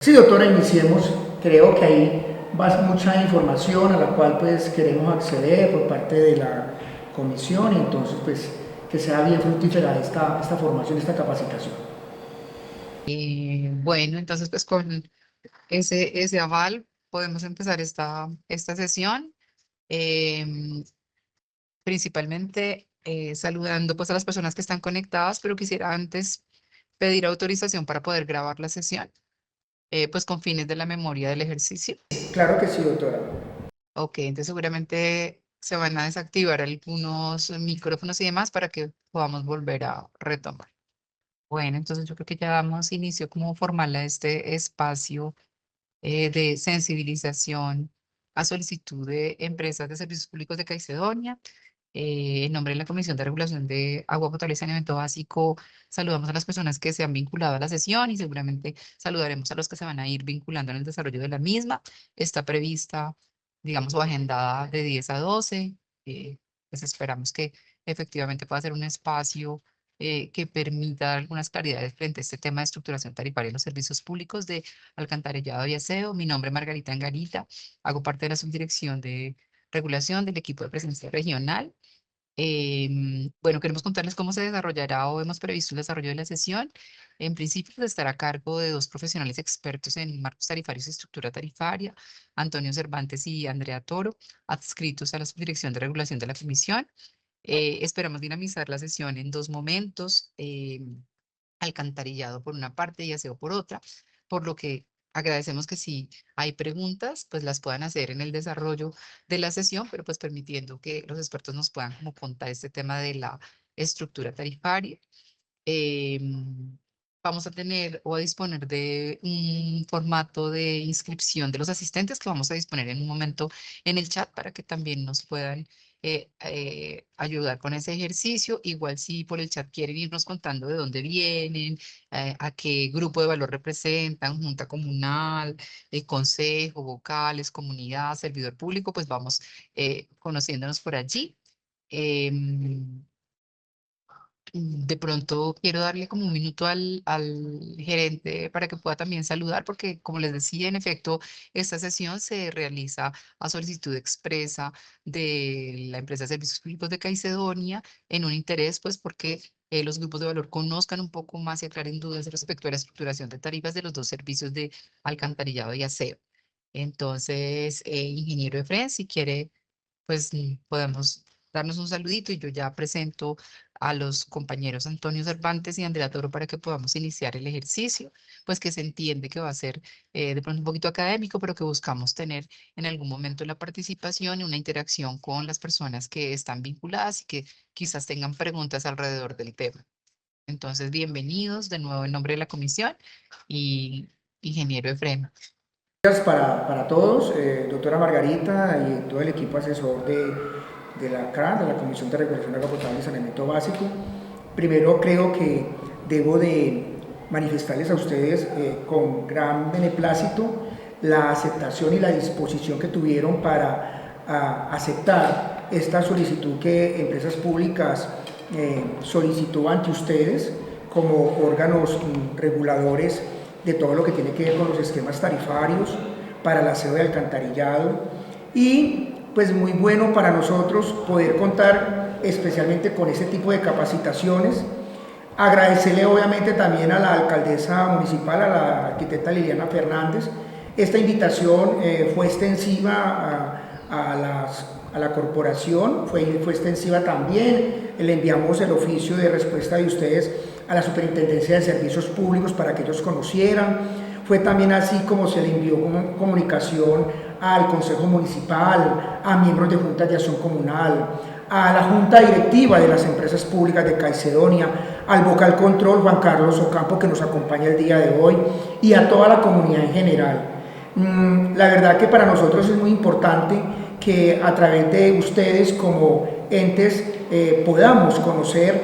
Sí, doctora, iniciemos. Creo que hay mucha información a la cual pues queremos acceder por parte de la comisión y entonces pues que sea bien fructífera esta formación, esta capacitación. Bueno, entonces pues con ese aval podemos empezar esta sesión, em, principalmente saludando pues a las personas que están conectadas, pero quisiera antes pedir autorización para poder grabar la sesión, pues con fines de la memoria del ejercicio. Claro que sí, doctora. Ok, entonces seguramente se van a desactivar algunos micrófonos y demás para que podamos volver a retomar. Bueno, entonces yo creo que ya damos inicio como formal a este espacio de sensibilización a solicitud de empresas de servicios públicos de Caicedonia. En nombre de la Comisión de Regulación de Agua Potable y Saneamiento Básico, saludamos a las personas que se han vinculado a la sesión y seguramente saludaremos a los que se van a ir vinculando en el desarrollo de la misma. Está prevista, digamos, o agendada de 10 a 12. Pues esperamos que efectivamente pueda ser un espacio que permita dar algunas claridades frente a este tema de estructuración tarifaria en los servicios públicos de alcantarillado y aseo. Mi nombre es Margarita Angarita, hago parte de la subdirección de regulación del equipo de presencia regional. Bueno, queremos contarles cómo se desarrollará o hemos previsto el desarrollo de la sesión. En principio, pues, estará a cargo de dos profesionales expertos en marcos tarifarios y estructura tarifaria, Antonio Cervantes y Andrea Toro, adscritos a la subdirección de regulación de la comisión. Esperamos dinamizar la sesión en dos momentos. Alcantarillado por una parte y aseo por otra, por lo que agradecemos que si hay preguntas, pues las puedan hacer en el desarrollo de la sesión, pero pues permitiendo que los expertos nos puedan como contar este tema de la estructura tarifaria. Vamos a tener o a disponer de un formato de inscripción de los asistentes que vamos a disponer en un momento en el chat para que también nos puedan ayudar con ese ejercicio. Igual si por el chat quieren irnos contando de dónde vienen, a qué grupo de valor representan, junta comunal, consejo, vocales, comunidad, servidor público, pues vamos conociéndonos por allí. Em, de pronto quiero darle como un minuto al gerente para que pueda también saludar, porque como les decía, en efecto, esta sesión se realiza a solicitud expresa de la empresa de servicios públicos de Caicedonia en un interés, pues porque los grupos de valor conozcan un poco más y aclaren dudas respecto a la estructuración de tarifas de los dos servicios de alcantarillado y aseo. Entonces, ingeniero Efren, si quiere pues podemos darnos un saludito y yo ya presento a los compañeros Antonio Cervantes y Andrea Toro para que podamos iniciar el ejercicio, pues que se entiende que va a ser de pronto un poquito académico, pero que buscamos tener en algún momento la participación y una interacción con las personas que están vinculadas y que quizás tengan preguntas alrededor del tema. Entonces, bienvenidos de nuevo en nombre de la comisión y ingeniero Efrén. Gracias para todos, doctora Margarita y todo el equipo asesor de la CRA, de la Comisión de Regulación de Agua Potable y Saneamiento Básico. Primero creo que debo de manifestarles a ustedes con gran beneplácito la aceptación y la disposición que tuvieron para aceptar esta solicitud que Empresas Públicas solicitó ante ustedes como órganos reguladores de todo lo que tiene que ver con los esquemas tarifarios para el aseo de alcantarillado y pues muy bueno para nosotros poder contar especialmente con este tipo de capacitaciones. Agradecerle obviamente también a la alcaldesa municipal, a la arquitecta Liliana Fernández. Esta invitación fue extensiva a la corporación, fue extensiva también. Le enviamos el oficio de respuesta de ustedes a la Superintendencia de Servicios Públicos para que ellos conocieran. Fue también así como se le envió comunicación al Consejo Municipal, a miembros de juntas de acción comunal, a la Junta Directiva de las Empresas Públicas de Caicedonia, al Vocal Control Juan Carlos Ocampo que nos acompaña el día de hoy y a toda la comunidad en general. La verdad que para nosotros es muy importante que a través de ustedes como entes podamos conocer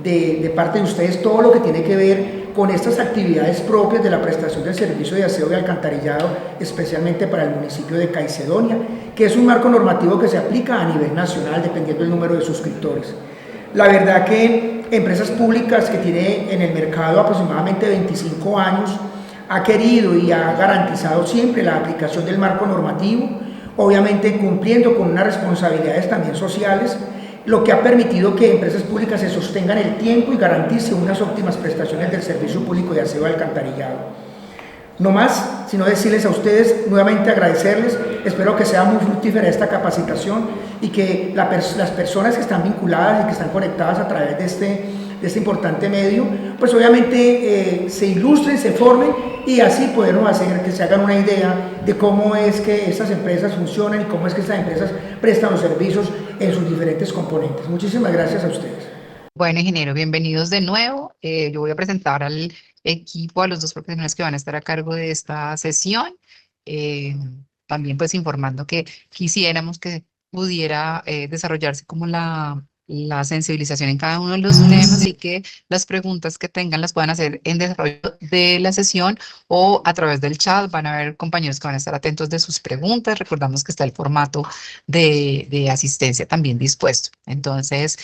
de parte de ustedes todo lo que tiene que ver con estas actividades propias de la prestación del servicio de aseo de alcantarillado, especialmente para el municipio de Caicedonia, que es un marco normativo que se aplica a nivel nacional dependiendo del número de suscriptores. La verdad que Empresas Públicas, que tiene en el mercado aproximadamente 25 años, ha querido y ha garantizado siempre la aplicación del marco normativo, obviamente cumpliendo con unas responsabilidades también sociales, lo que ha permitido que empresas públicas se sostengan el tiempo y garantice unas óptimas prestaciones del servicio público de aseo y alcantarillado. No más, sino decirles a ustedes, nuevamente agradecerles, espero que sea muy fructífera esta capacitación y que las personas que están vinculadas y que están conectadas a través de este importante medio, pues obviamente se ilustren, se formen y así podemos hacer que se hagan una idea de cómo es que estas empresas funcionan y cómo es que estas empresas prestan los servicios en sus diferentes componentes. Muchísimas gracias a ustedes. Bueno, ingeniero, bienvenidos de nuevo. Yo voy a presentar al equipo, a los dos profesionales que van a estar a cargo de esta sesión. Eh, También pues informando que quisiéramos que pudiera desarrollarse como la sensibilización en cada uno de los temas y que las preguntas que tengan las puedan hacer en desarrollo de la sesión o a través del chat. Van a haber compañeros que van a estar atentos de sus preguntas. Recordamos que está el formato de asistencia también dispuesto. Entonces,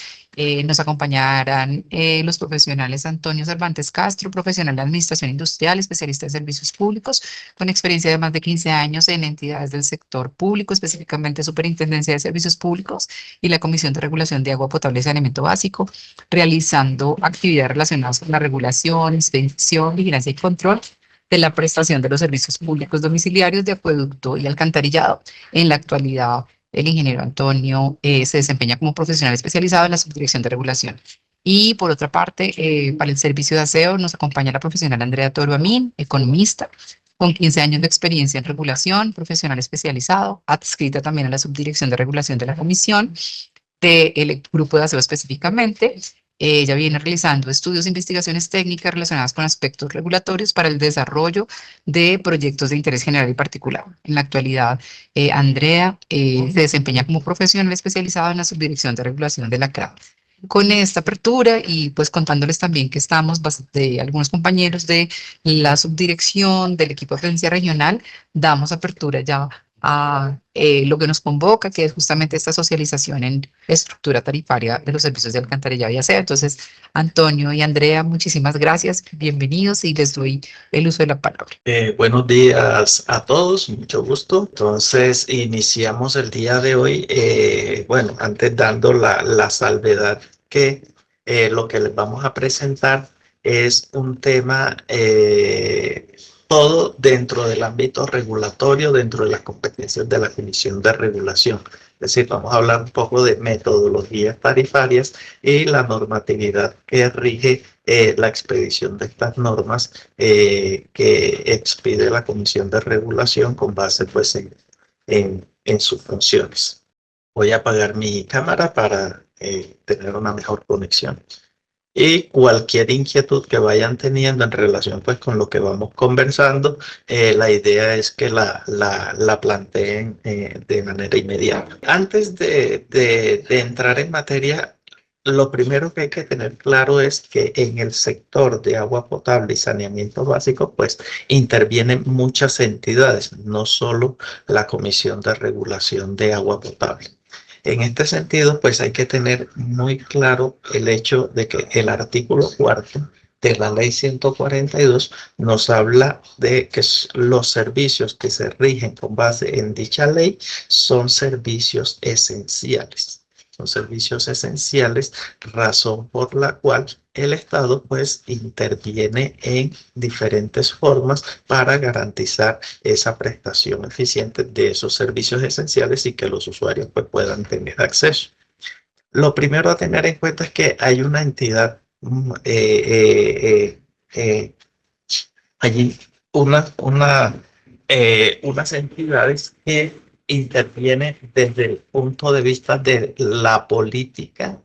nos acompañarán los profesionales Antonio Cervantes Castro, profesional de Administración Industrial, especialista en servicios públicos, con experiencia de más de 15 años en entidades del sector público, específicamente Superintendencia de Servicios Públicos y la Comisión de Regulación de Agua Potable y Saneamiento Básico, realizando actividades relacionadas con la regulación, inspección, vigilancia y control de la prestación de los servicios públicos domiciliarios de acueducto y alcantarillado. En la actualidad, el ingeniero Antonio se desempeña como profesional especializado en la Subdirección de Regulación. Y por otra parte, para el servicio de aseo nos acompaña la profesional Andrea Toro Amin, economista, con 15 años de experiencia en regulación, profesional especializado, adscrita también a la Subdirección de Regulación de la Comisión, del grupo de aseo específicamente. Ella viene realizando estudios e investigaciones técnicas relacionadas con aspectos regulatorios para el desarrollo de proyectos de interés general y particular. En la actualidad, Andrea se desempeña como profesional especializada en la Subdirección de Regulación de la CRAM. Con esta apertura y pues contándoles también que estamos de algunos compañeros de la subdirección del equipo de gerencia regional, damos apertura ya a lo que nos convoca, que es justamente esta socialización en estructura tarifaria de los servicios de alcantarillado y aseo. Entonces, Antonio y Andrea, muchísimas gracias, bienvenidos y les doy el uso de la palabra. Buenos días a todos, mucho gusto. Entonces, iniciamos el día de hoy, bueno, antes dando la salvedad que lo que les vamos a presentar es un tema todo dentro del ámbito regulatorio, dentro de las competencias de la Comisión de Regulación. Es decir, vamos a hablar un poco de metodologías tarifarias y la normatividad que rige la expedición de estas normas que expide la Comisión de Regulación con base pues, en sus funciones. Voy a apagar mi cámara para tener una mejor conexión. Y cualquier inquietud que vayan teniendo en relación pues, con lo que vamos conversando, la idea es que la planteen de manera inmediata. Antes de entrar en materia, lo primero que hay que tener claro es que en el sector de agua potable y saneamiento básico, pues intervienen muchas entidades, no solo la Comisión de Regulación de Agua Potable. En este sentido, pues hay que tener muy claro el hecho de que el artículo 4 de la ley 142 nos habla de que los servicios que se rigen con base en dicha ley son servicios esenciales. Son servicios esenciales, razón por la cual el Estado pues interviene en diferentes formas para garantizar esa prestación eficiente de esos servicios esenciales y que los usuarios pues puedan tener acceso. Lo primero a tener en cuenta es que hay una entidad, allí unas entidades que interviene desde el punto de vista de la política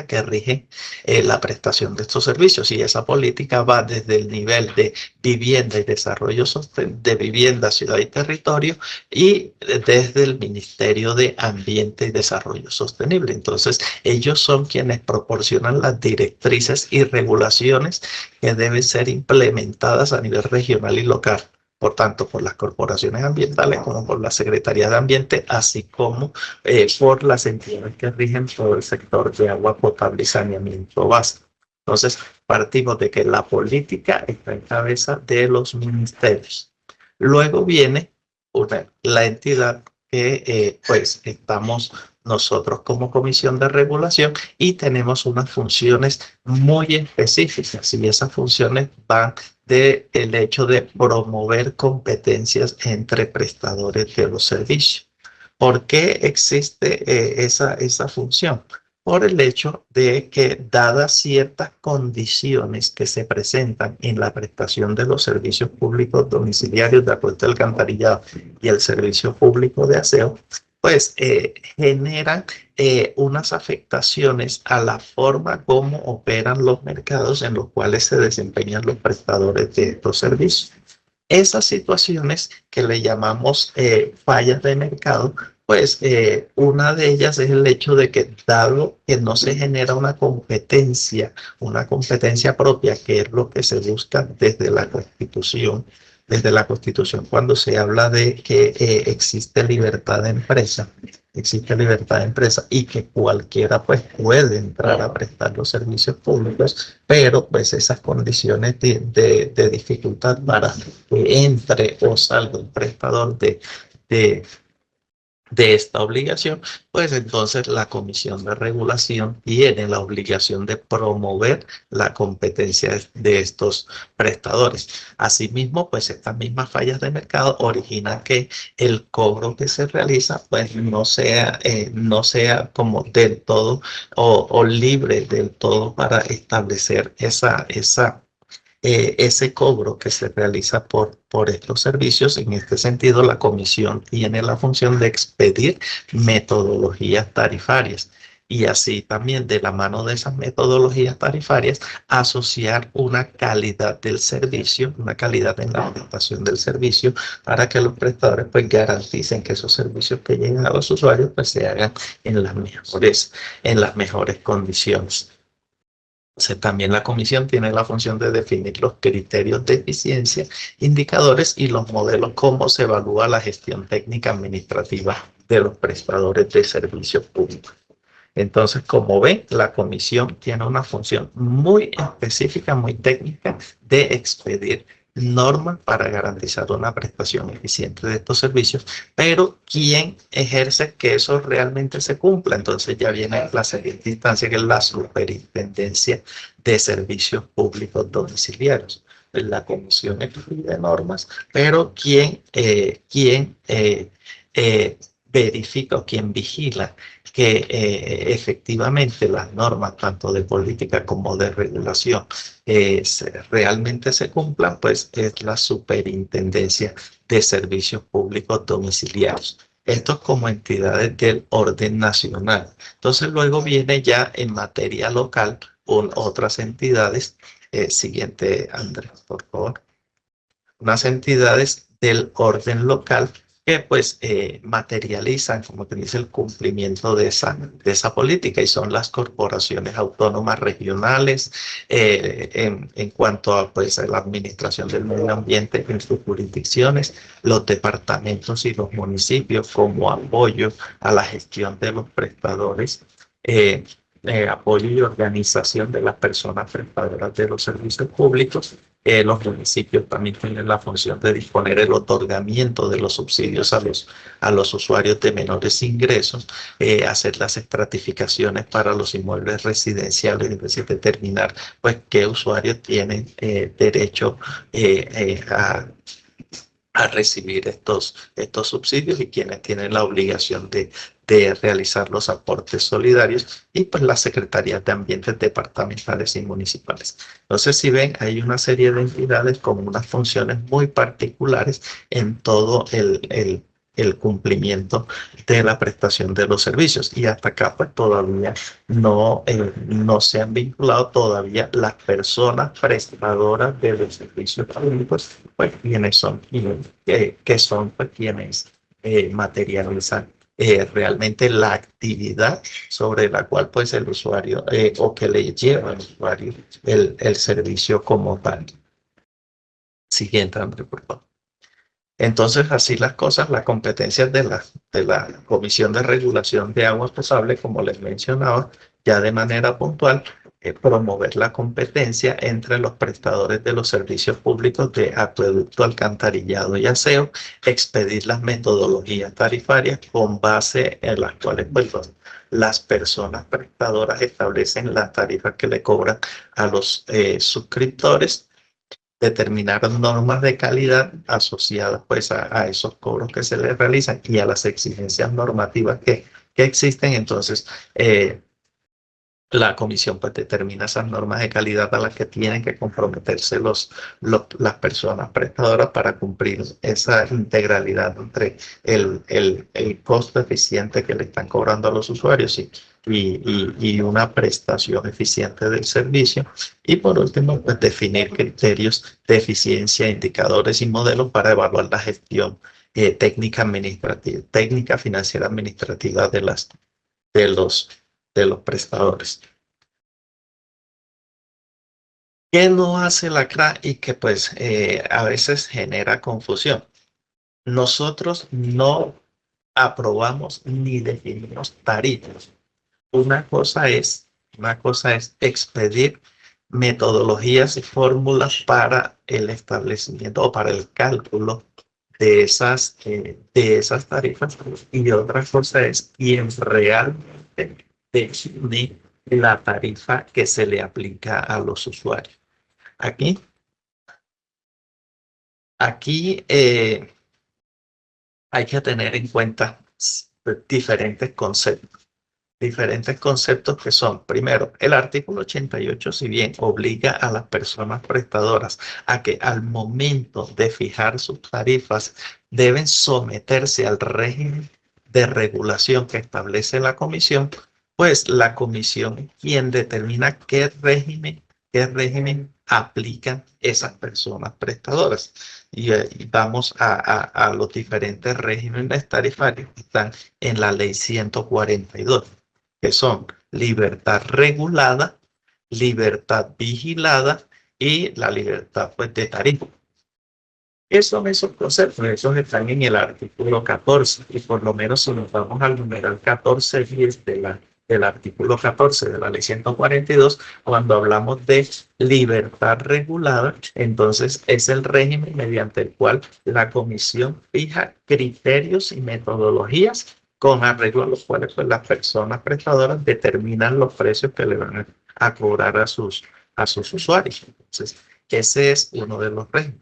que rige la prestación de estos servicios, y esa política va desde el nivel de vivienda y desarrollo de vivienda, ciudad y territorio, y desde el Ministerio de Ambiente y Desarrollo Sostenible. Entonces, ellos son quienes proporcionan las directrices y regulaciones que deben ser implementadas a nivel regional y local, por tanto, por las corporaciones ambientales como por la Secretaría de Ambiente, así como por las entidades que rigen todo el sector de agua potable y saneamiento básico. Entonces, partimos de que la política está en cabeza de los ministerios. Luego viene la entidad que pues estamos nosotros como comisión de regulación y tenemos unas funciones muy específicas y esas funciones van del hecho de promover competencias entre prestadores de los servicios. ¿Por qué existe esa función? Por el hecho de que, dadas ciertas condiciones que se presentan en la prestación de los servicios públicos domiciliarios de acuerdo al alcantarillado y el servicio público de aseo, pues generan unas afectaciones a la forma como operan los mercados en los cuales se desempeñan los prestadores de estos servicios. Esas situaciones que le llamamos fallas de mercado, pues una de ellas es el hecho de que dado que no se genera una competencia propia, que es lo que se busca desde la Constitución cuando se habla de que existe libertad de empresa y que cualquiera pues puede entrar a prestar los servicios públicos, pero pues esas condiciones de dificultad para que entre o salga un prestador de de esta obligación, pues entonces la Comisión de Regulación tiene la obligación de promover la competencia de estos prestadores. Asimismo, pues estas mismas fallas de mercado originan que el cobro que se realiza pues no sea como del todo o libre del todo para establecer ese cobro que se realiza por estos servicios. En este sentido, la comisión tiene la función de expedir metodologías tarifarias y así también de la mano de esas metodologías tarifarias asociar una calidad del servicio, una calidad en la prestación del servicio para que los prestadores pues garanticen que esos servicios que lleguen a los usuarios pues se hagan en las mejores condiciones. También la comisión tiene la función de definir los criterios de eficiencia, indicadores y los modelos cómo se evalúa la gestión técnica administrativa de los prestadores de servicios públicos. Entonces, como ven, la comisión tiene una función muy específica, muy técnica de expedir normas para garantizar una prestación eficiente de estos servicios, pero ¿quién ejerce que eso realmente se cumpla? Entonces ya viene la siguiente instancia, que es la Superintendencia de Servicios Públicos Domiciliarios. La comisión expide normas, pero ¿quién verifica o quién vigila que efectivamente las normas, tanto de política como de regulación, realmente se cumplan? Pues es la Superintendencia de Servicios Públicos Domiciliarios. Esto es como entidades del orden nacional. Entonces luego viene ya en materia local otras entidades. Siguiente, Andrés, por favor. Unas entidades del orden local que pues materializan, como te dice, el cumplimiento de esa política, y son las corporaciones autónomas regionales en cuanto a pues a la administración del medio ambiente en sus jurisdicciones, los departamentos y los municipios como apoyo a la gestión de los prestadores, apoyo y organización de las personas prestadoras de los servicios públicos. Los municipios también tienen la función de disponer el otorgamiento de los subsidios a los usuarios de menores ingresos, hacer las estratificaciones para los inmuebles residenciales, es decir, determinar pues qué usuarios tienen derecho a recibir estos subsidios y quienes tienen la obligación de realizar los aportes solidarios, y pues las secretarías de ambientes departamentales y municipales. Entonces, si ven, hay una serie de entidades con unas funciones muy particulares en todo el cumplimiento de la prestación de los servicios, y hasta acá pues todavía no se han vinculado todavía las personas prestadoras de los servicios públicos, pues quienes son pues quienes materializan realmente la actividad sobre la cual pues el usuario o que le lleva al usuario el servicio como tal. Siguiente, André, por favor. Entonces, así las cosas, las competencias de la Comisión de Regulación de Aguas Potables, como les mencionaba, ya de manera puntual, promover la competencia entre los prestadores de los servicios públicos de acueducto, alcantarillado y aseo, expedir las metodologías tarifarias con base en las cuales pues, las personas prestadoras establecen las tarifas que le cobran a los suscriptores, determinar normas de calidad asociadas pues a esos cobros que se les realizan y a las exigencias normativas que existen. Entonces, la comisión pues determina esas normas de calidad a las que tienen que comprometerse las personas prestadoras para cumplir esa integralidad entre el costo eficiente que le están cobrando a los usuarios y una prestación eficiente del servicio. Y por último, pues definir criterios de eficiencia, indicadores y modelos para evaluar la gestión técnica administrativa, técnica financiera administrativa de los prestadores. ¿Qué no hace la CRA y que pues a veces genera confusión? Nosotros no aprobamos ni definimos tarifas. Una cosa es expedir metodologías y fórmulas para el establecimiento o para el cálculo de esas tarifas, y otra cosa es quien realmente define la tarifa que se le aplica a los usuarios. Aquí hay que tener en cuenta diferentes conceptos que son, primero, el artículo 88, si bien obliga a las personas prestadoras a que al momento de fijar sus tarifas deben someterse al régimen de regulación que establece la comisión, pues la comisión quien determina qué régimen aplican esas personas prestadoras. Y vamos a los diferentes regímenes tarifarios que están en la ley 142, que son libertad regulada, libertad vigilada y la libertad pues, de tarifa. ¿Qué son esos conceptos? Esos están en el artículo 14, y por lo menos si nos vamos al numeral 14.10 del artículo 14 de la ley 142, cuando hablamos de libertad regulada, entonces es el régimen mediante el cual la comisión fija criterios y metodologías con arreglo a los cuales pues, las personas prestadoras determinan los precios que le van a cobrar a sus usuarios. Entonces, ese es uno de los regímenes.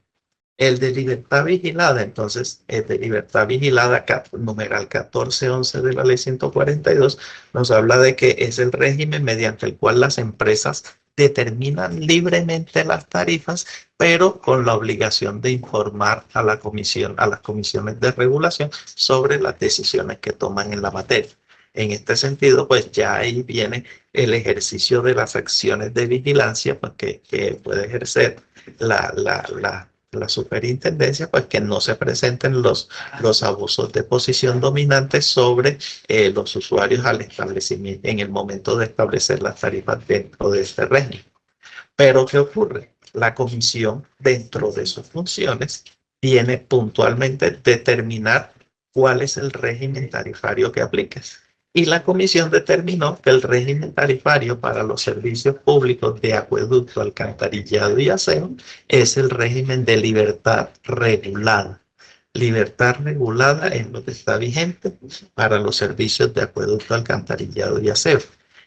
El de libertad vigilada, entonces, el de libertad vigilada, numeral 14.11 de la ley 142, nos habla de que es el régimen mediante el cual las empresas determinan libremente las tarifas, pero con la obligación de informar a las comisiones de regulación sobre las decisiones que toman en la materia. En este sentido, pues ya ahí viene el ejercicio de las acciones de vigilancia, pues, que puede ejercer la superintendencia, pues que no se presenten los abusos de posición dominante sobre los usuarios al establecimiento, en el momento de establecer las tarifas dentro de este régimen. Pero ¿qué ocurre? La comisión, dentro de sus funciones, tiene puntualmente determinar cuál es el régimen tarifario que aplica. Y la comisión determinó que el régimen tarifario para los servicios públicos de acueducto, alcantarillado y aseo es el régimen de libertad regulada. Libertad regulada es lo que está vigente para los servicios de acueducto, alcantarillado y aseo.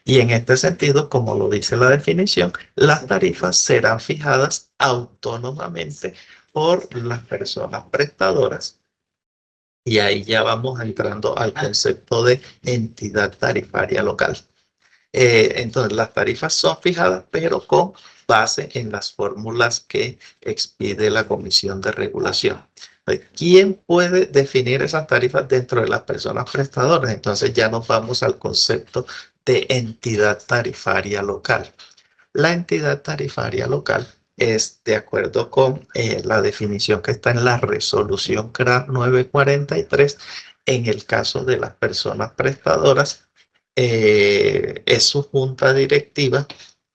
Y en este sentido, como lo dice la definición, las tarifas serán fijadas autónomamente por las personas prestadoras. Y ahí ya vamos entrando al concepto de entidad tarifaria local. Entonces, las tarifas son fijadas, pero con base en las fórmulas que expide la Comisión de Regulación. ¿Quién puede definir esas tarifas dentro de las personas prestadoras? Entonces ya nos vamos al concepto de entidad tarifaria local. La entidad tarifaria local es de acuerdo con la definición que está en la resolución CRA 943, en el caso de las personas prestadoras, es su junta directiva.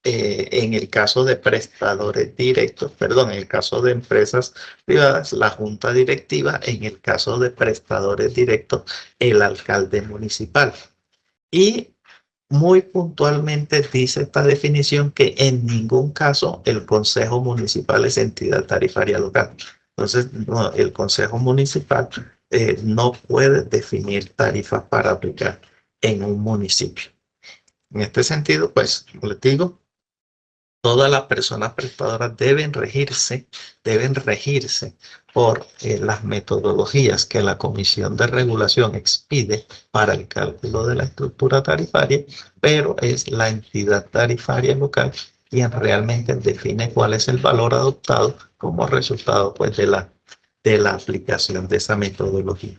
En el caso de prestadores directos, en el caso de empresas privadas, la junta directiva; en el caso de prestadores directos, el alcalde municipal. Y muy puntualmente dice esta definición que en ningún caso el Consejo Municipal es entidad tarifaria local. Entonces, no, el Consejo Municipal no puede definir tarifas para aplicar en un municipio. En este sentido, pues, como les digo, todas las personas prestadoras deben regirse por las metodologías que la Comisión de Regulación expide para el cálculo de la estructura tarifaria, pero es la entidad tarifaria local quien realmente define cuál es el valor adoptado como resultado, pues, de la aplicación de esa metodología.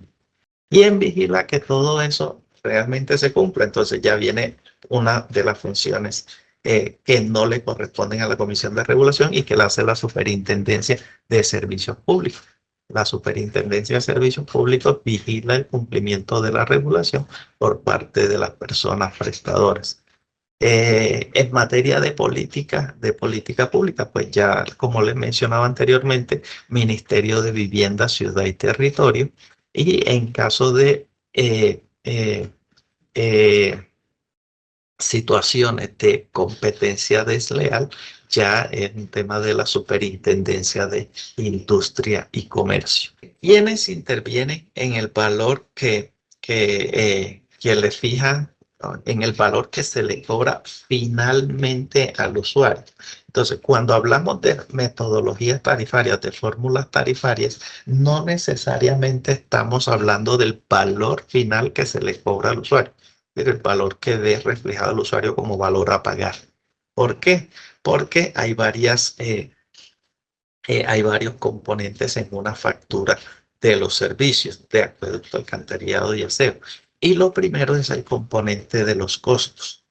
Y en vigila que todo eso realmente se cumpla. Entonces ya viene una de las funciones que no le corresponden a la Comisión de Regulación y que la hace la Superintendencia de Servicios Públicos. La Superintendencia de Servicios Públicos vigila el cumplimiento de la regulación por parte de las personas prestadoras. En materia de política pública, pues ya como les mencionaba anteriormente, Ministerio de Vivienda, Ciudad y Territorio, y en caso de situaciones de competencia desleal, ya es un tema de la Superintendencia de Industria y Comercio. ¿Quiénes intervienen en el valor que le fijan, en el valor que se le cobra finalmente al usuario? Entonces, cuando hablamos de metodologías tarifarias, de fórmulas tarifarias, no necesariamente estamos hablando del valor final que se le cobra al usuario, el valor que ve reflejado al usuario como valor a pagar. ¿Por qué? Porque hay varios componentes en una factura de los servicios de acueducto, alcantarillado y aseo. Y lo primero es el componente de los costos.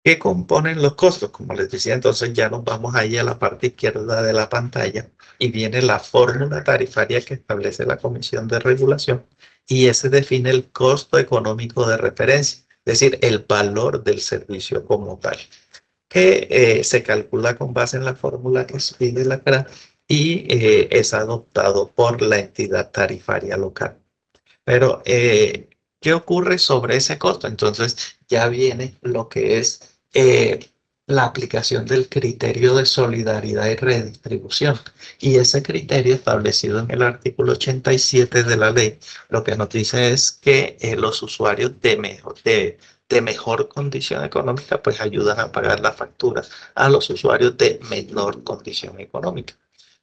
¿Qué componen los costos? Como les decía, entonces ya nos vamos ahí a la parte izquierda de la pantalla y viene la fórmula tarifaria que establece la Comisión de Regulación y ese define el costo económico de referencia, es decir, el valor del servicio como tal, que se calcula con base en la fórmula que pide la CRA y es adoptado por la entidad tarifaria local. Pero, ¿qué ocurre sobre ese costo? Entonces, ya viene lo que es la aplicación del criterio de solidaridad y redistribución. Y ese criterio establecido en el artículo 87 de la ley, lo que nos dice es que los usuarios de mejor condición económica, pues ayudan a pagar las facturas a los usuarios de menor condición económica.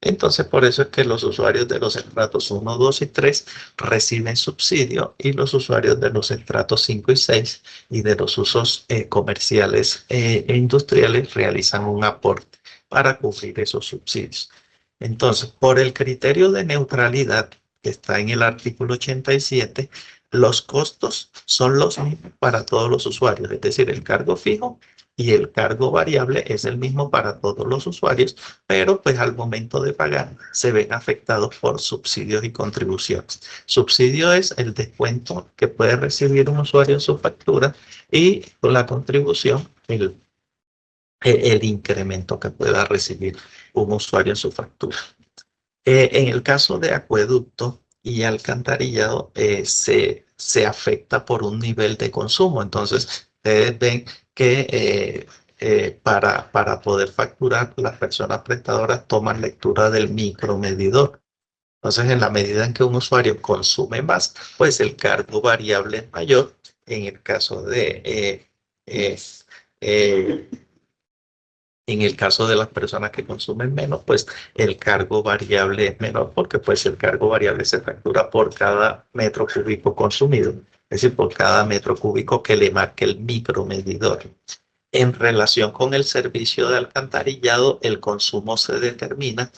Entonces, por eso es que los usuarios de los estratos 1, 2 y 3 reciben subsidio y los usuarios de los estratos 5 y 6 y de los usos comerciales e industriales realizan un aporte para cubrir esos subsidios. Entonces, por el criterio de neutralidad que está en el artículo 87, los costos son los mismos para todos los usuarios, es decir, el cargo fijo y el cargo variable es el mismo para todos los usuarios, pero pues al momento de pagar se ven afectados por subsidios y contribuciones. Subsidio es el descuento que puede recibir un usuario en su factura y con la contribución el incremento que pueda recibir un usuario en su factura. En el caso de acueducto y alcantarillado se afecta por un nivel de consumo. Entonces, ustedes ven que para poder facturar, las personas prestadoras toman lectura del micromedidor. Entonces, en la medida en que un usuario consume más, pues el cargo variable es mayor. En el caso de las personas que consumen menos, pues el cargo variable es menor porque pues el cargo variable se factura por cada metro cúbico consumido, es decir, por cada metro cúbico que le marque el micromedidor. En relación con el servicio de alcantarillado, el consumo se determina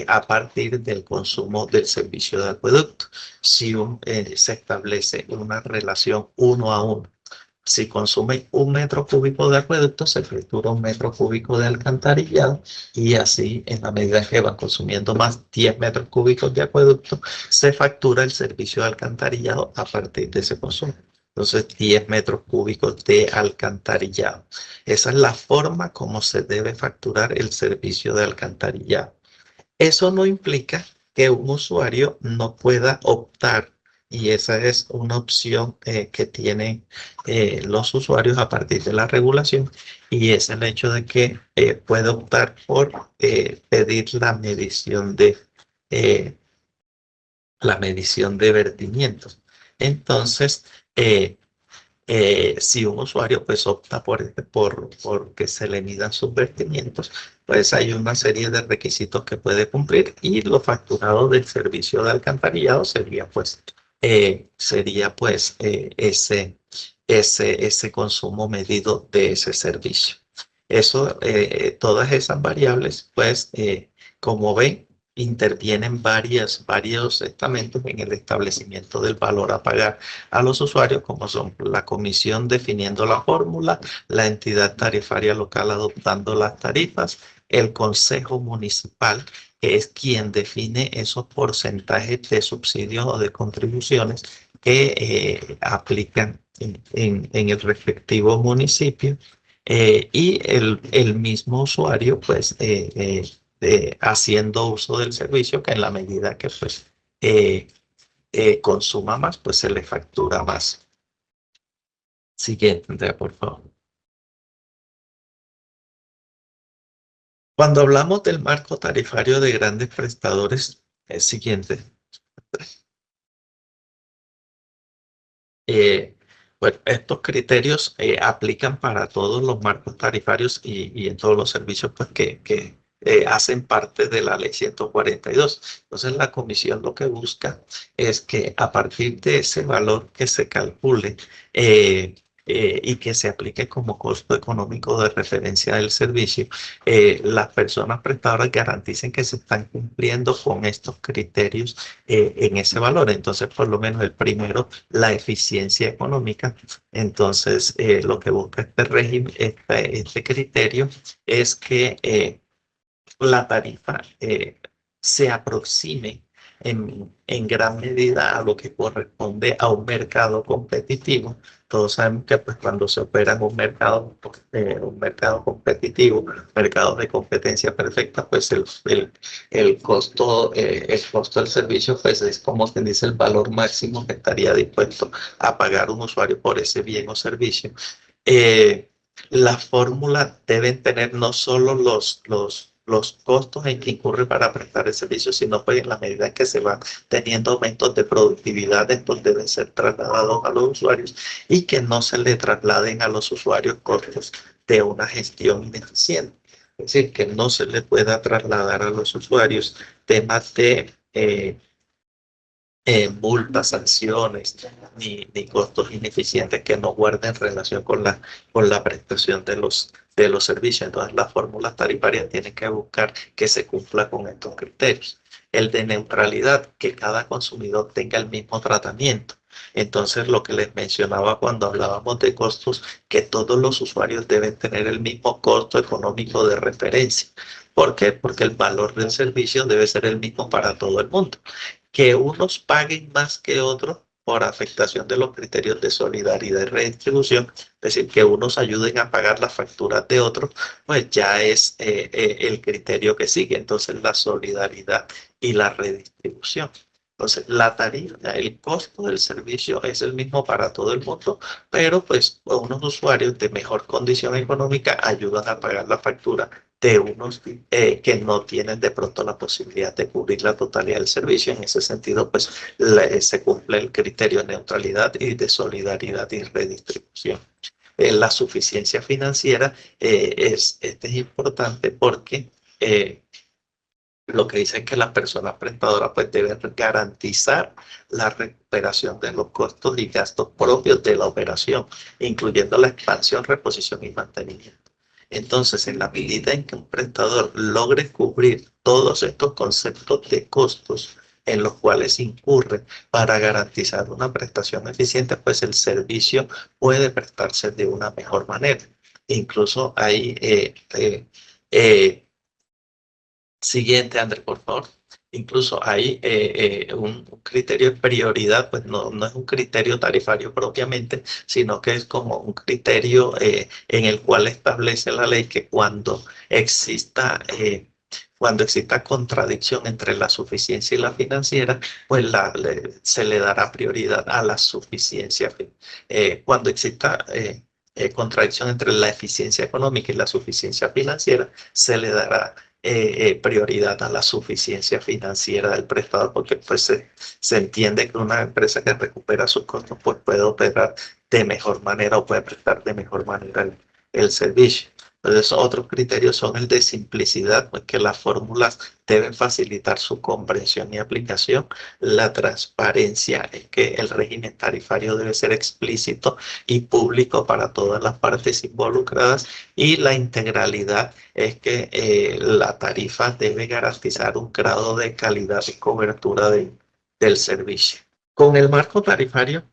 a partir del consumo del servicio de acueducto. Si se establece una relación 1 a 1. Si consume 1 metro cúbico de acueducto, se factura 1 metro cúbico de alcantarillado y así, en la medida que van consumiendo más 10 metros cúbicos de acueducto, se factura el servicio de alcantarillado a partir de ese consumo. Entonces, 10 metros cúbicos de alcantarillado. Esa es la forma como se debe facturar el servicio de alcantarillado. Eso no implica que un usuario no pueda optar y esa es una opción que tienen los usuarios a partir de la regulación, y es el hecho de que puede optar por pedir eh, la medición de vertimientos. Entonces, eh, si un usuario pues opta por que se le midan sus vertimientos, pues hay una serie de requisitos que puede cumplir, y lo facturado del servicio de alcantarillado ese consumo medido de ese servicio. Todas esas variables, pues, como ven, intervienen varios estamentos en el establecimiento del valor a pagar a los usuarios, como son la comisión definiendo la fórmula, la entidad tarifaria local adoptando las tarifas, el consejo municipal, que es quien define esos porcentajes de subsidios o de contribuciones que aplican en el respectivo municipio, y el mismo usuario, pues, haciendo uso del servicio, que en la medida que pues eh, consuma más, pues se le factura más. Siguiente, Andrea, por favor. Cuando hablamos del marco tarifario de grandes prestadores, siguiente. Eh, bueno, estos criterios aplican para todos los marcos tarifarios y en todos los servicios pues, que hacen parte de la ley 142. Entonces, la comisión lo que busca es que a partir de ese valor que se calcule y que se aplique como costo económico de referencia del servicio, las personas prestadoras garanticen que se están cumpliendo con estos criterios en ese valor. Entonces, por lo menos el primero, la eficiencia económica. Entonces, lo que busca este régimen, este criterio, es que la tarifa se aproxime en gran medida a lo que corresponde a un mercado competitivo. Todos sabemos que pues, cuando se opera en un mercado competitivo, mercados de competencia perfecta, pues el costo del servicio pues, es como quien dice el valor máximo que estaría dispuesto a pagar un usuario por ese bien o servicio. Las fórmulas deben tener no solo los costos en que incurre para prestar el servicio, sino pues en la medida en que se van teniendo aumentos de productividad, estos deben ser trasladados a los usuarios y que no se le trasladen a los usuarios costos de una gestión ineficiente. Es decir, que no se le pueda trasladar a los usuarios temas de multas, sanciones, ni costos ineficientes que no guarden relación con la prestación de los servicios. Entonces, las fórmulas tarifarias tienen que buscar que se cumpla con estos criterios. El de neutralidad, que cada consumidor tenga el mismo tratamiento. Entonces, lo que les mencionaba cuando hablábamos de costos, que todos los usuarios deben tener el mismo costo económico de referencia. ¿Por qué? Porque el valor del servicio debe ser el mismo para todo el mundo. Que unos paguen más que otros por afectación de los criterios de solidaridad y redistribución, es decir, que unos ayuden a pagar las facturas de otros, pues ya es el criterio que sigue. Entonces, la solidaridad y la redistribución. Entonces, la tarifa, el costo del servicio es el mismo para todo el mundo, pero pues unos usuarios de mejor condición económica ayudan a pagar la factura de unos que no tienen de pronto la posibilidad de cubrir la totalidad del servicio. En ese sentido, pues se cumple el criterio de neutralidad y de solidaridad y redistribución. La suficiencia financiera este es importante porque lo que dice es que las personas prestadoras pues, deben garantizar la recuperación de los costos y gastos propios de la operación, incluyendo la expansión, reposición y mantenimiento. Entonces, en la medida en que un prestador logre cubrir todos estos conceptos de costos en los cuales incurre para garantizar una prestación eficiente, pues el servicio puede prestarse de una mejor manera. Incluso hay siguiente, André, por favor. Incluso hay un criterio de prioridad, pues no es un criterio tarifario propiamente, sino que es como un criterio en el cual establece la ley que cuando exista cuando exista contradicción entre la suficiencia y la financiera, pues se le dará prioridad a la suficiencia. Cuando exista contradicción entre la eficiencia económica y la suficiencia financiera, se le dará prioridad a la suficiencia financiera del prestador, porque pues se entiende que una empresa que recupera sus costos pues puede operar de mejor manera o puede prestar de mejor manera el servicio. Entonces, otros criterios son el de simplicidad, pues que las fórmulas deben facilitar su comprensión y aplicación. La transparencia es que el régimen tarifario debe ser explícito y público para todas las partes involucradas. Y la integralidad es que la tarifa debe garantizar un grado de calidad y cobertura del servicio. Con el marco tarifario,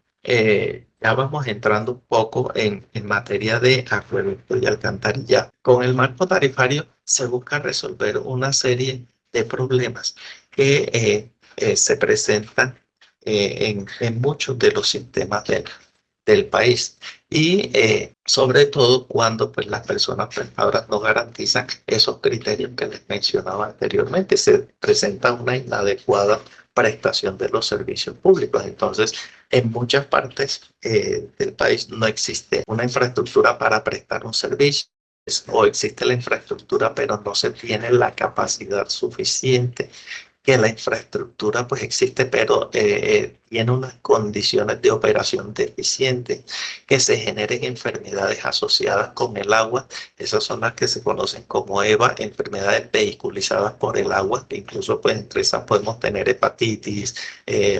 ya vamos entrando un poco en materia de acueducto y alcantarillado. Con el marco tarifario se busca resolver una serie de problemas que se presentan en muchos de los sistemas del país y sobre todo cuando pues, las personas prestadoras no garantizan esos criterios que les mencionaba anteriormente, se presenta una inadecuada prestación de los servicios públicos. Entonces, en muchas partes del país no existe una infraestructura para prestar un servicio, o existe la infraestructura pero no se tiene la capacidad suficiente, que la infraestructura pues existe, pero tiene unas condiciones de operación deficientes, que se generen enfermedades asociadas con el agua. Esas son las que se conocen como EVA, enfermedades vehiculizadas por el agua, que incluso pues entre esas podemos tener hepatitis,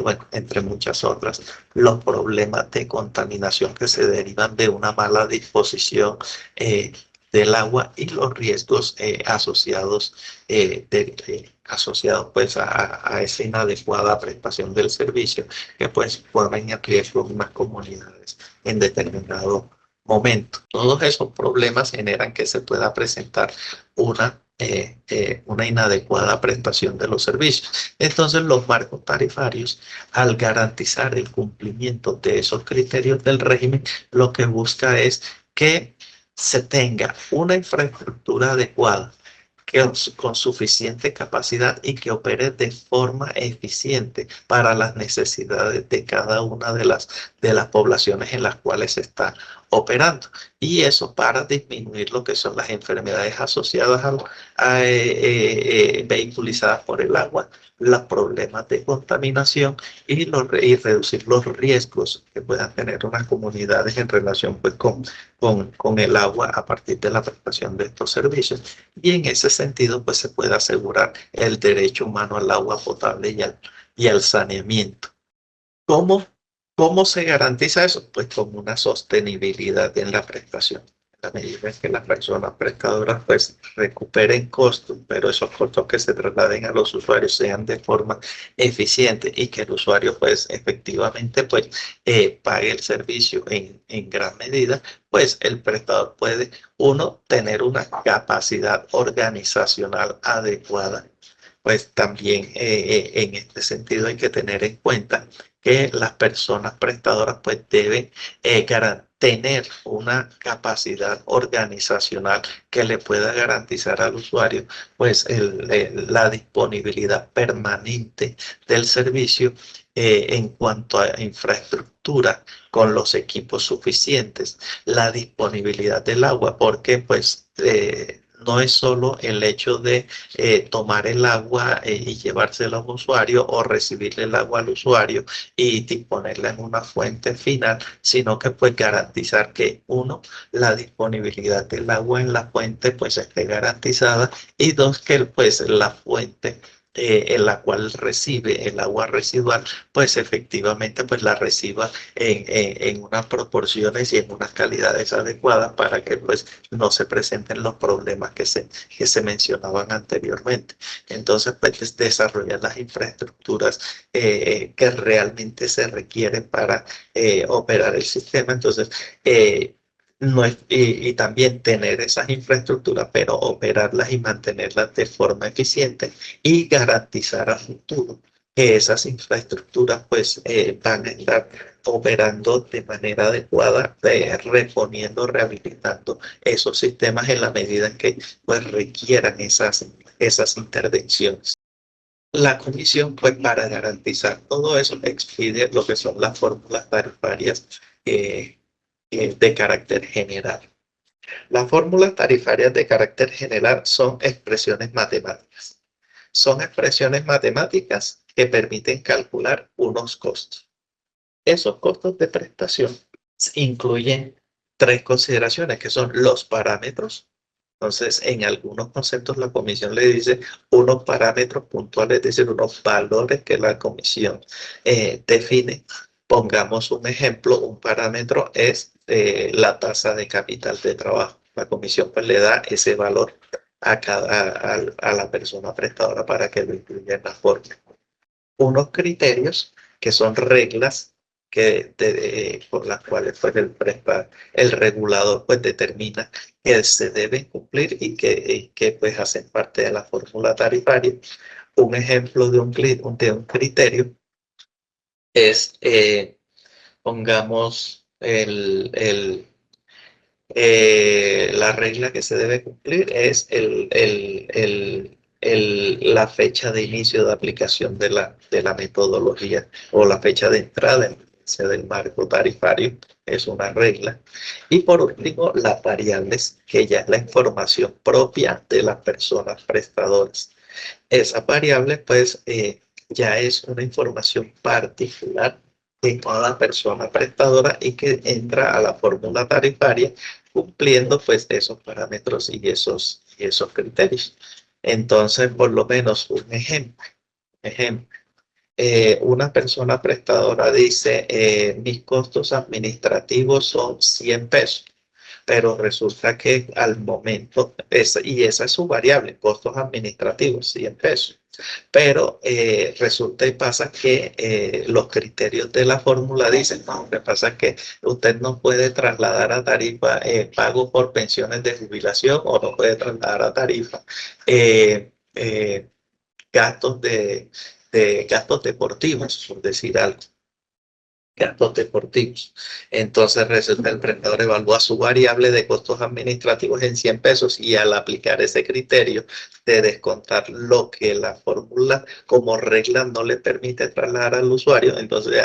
bueno, entre muchas otras. Los problemas de contaminación que se derivan de una mala disposición del agua y los riesgos asociados asociados pues a esa inadecuada prestación del servicio, que pues ponen en riesgo unas comunidades en determinado momento. Todos esos problemas generan que se pueda presentar una inadecuada prestación de los servicios. Entonces, los marcos tarifarios, al garantizar el cumplimiento de esos criterios del régimen, lo que busca es que se tenga una infraestructura adecuada, con suficiente capacidad y que opere de forma eficiente para las necesidades de cada una de las poblaciones en las cuales se está operando. Y eso para disminuir lo que son las enfermedades asociadas vehiculizadas por el agua, los problemas de contaminación y reducir los riesgos que puedan tener unas comunidades en relación pues, con el agua a partir de la prestación de estos servicios. Y en ese sentido, pues se puede asegurar el derecho humano al agua potable y al saneamiento. ¿Cómo se garantiza eso? Pues con una sostenibilidad en la prestación. A medida que las personas prestadoras pues recuperen costos, pero esos costos que se trasladen a los usuarios sean de forma eficiente y que el usuario pues efectivamente pues pague el servicio en gran medida, pues el prestador puede, uno, tener una capacidad organizacional adecuada. Pues también en este sentido hay que tener en cuenta que las personas prestadoras pues deben tener una capacidad organizacional que le pueda garantizar al usuario pues la disponibilidad permanente del servicio en cuanto a infraestructura con los equipos suficientes, la disponibilidad del agua, porque pues no es solo el hecho de tomar el agua y llevársela a un usuario o recibirle el agua al usuario y disponerla en una fuente final, sino que pues garantizar que uno, la disponibilidad del agua en la fuente pues esté garantizada y dos, que pues la fuente en la cual recibe el agua residual, pues efectivamente pues la reciba en unas proporciones y en unas calidades adecuadas para que pues no se presenten los problemas que se mencionaban anteriormente. Entonces pues desarrollar las infraestructuras que realmente se requieren para operar el sistema. Entonces, no es, y también tener esas infraestructuras, pero operarlas y mantenerlas de forma eficiente y garantizar a futuro que esas infraestructuras pues van a estar operando de manera adecuada, reponiendo, rehabilitando esos sistemas en la medida en que pues requieran esas esas intervenciones. La comisión, pues para garantizar todo eso, expide lo que son las fórmulas tarifarias de carácter general. Las fórmulas tarifarias de carácter general son expresiones matemáticas. Son expresiones matemáticas que permiten calcular unos costos. Esos costos de prestación incluyen tres consideraciones, que son los parámetros. Entonces, en algunos conceptos la comisión le dice unos parámetros puntuales, es decir, unos valores que la comisión define. Pongamos un ejemplo, un parámetro es la tasa de capital de trabajo. La comisión pues le da ese valor a la persona prestadora para que lo incluya en la fórmula. Unos criterios que son reglas por las cuales pues, el regulador pues, determina que se deben cumplir y que pues, hacen parte de la fórmula tarifaria. Un ejemplo de un criterio es, pongamos, la regla que se debe cumplir es la fecha de inicio de aplicación de la metodología o la fecha de entrada en del marco tarifario, es una regla. Y por último, las variables, que ya es la información propia de las personas prestadoras. Esa variable, pues, ya es una información particular de cada persona prestadora y que entra a la fórmula tarifaria cumpliendo, pues, esos parámetros y esos criterios. Entonces, por lo menos un ejemplo. Una persona prestadora dice, mis costos administrativos son 100 pesos, pero resulta que al momento, y esa es su variable, costos administrativos, 100 pesos, pero resulta y pasa que los criterios de la fórmula dicen, no, lo que pasa es que usted no puede trasladar a tarifa pago por pensiones de jubilación o no puede trasladar a tarifa gastos gastos deportivos, por decir algo, gastos deportivos. Entonces resulta el prestador evalúa su variable de costos administrativos en 100 pesos y al aplicar ese criterio de descontar lo que la fórmula como regla no le permite trasladar al usuario, entonces,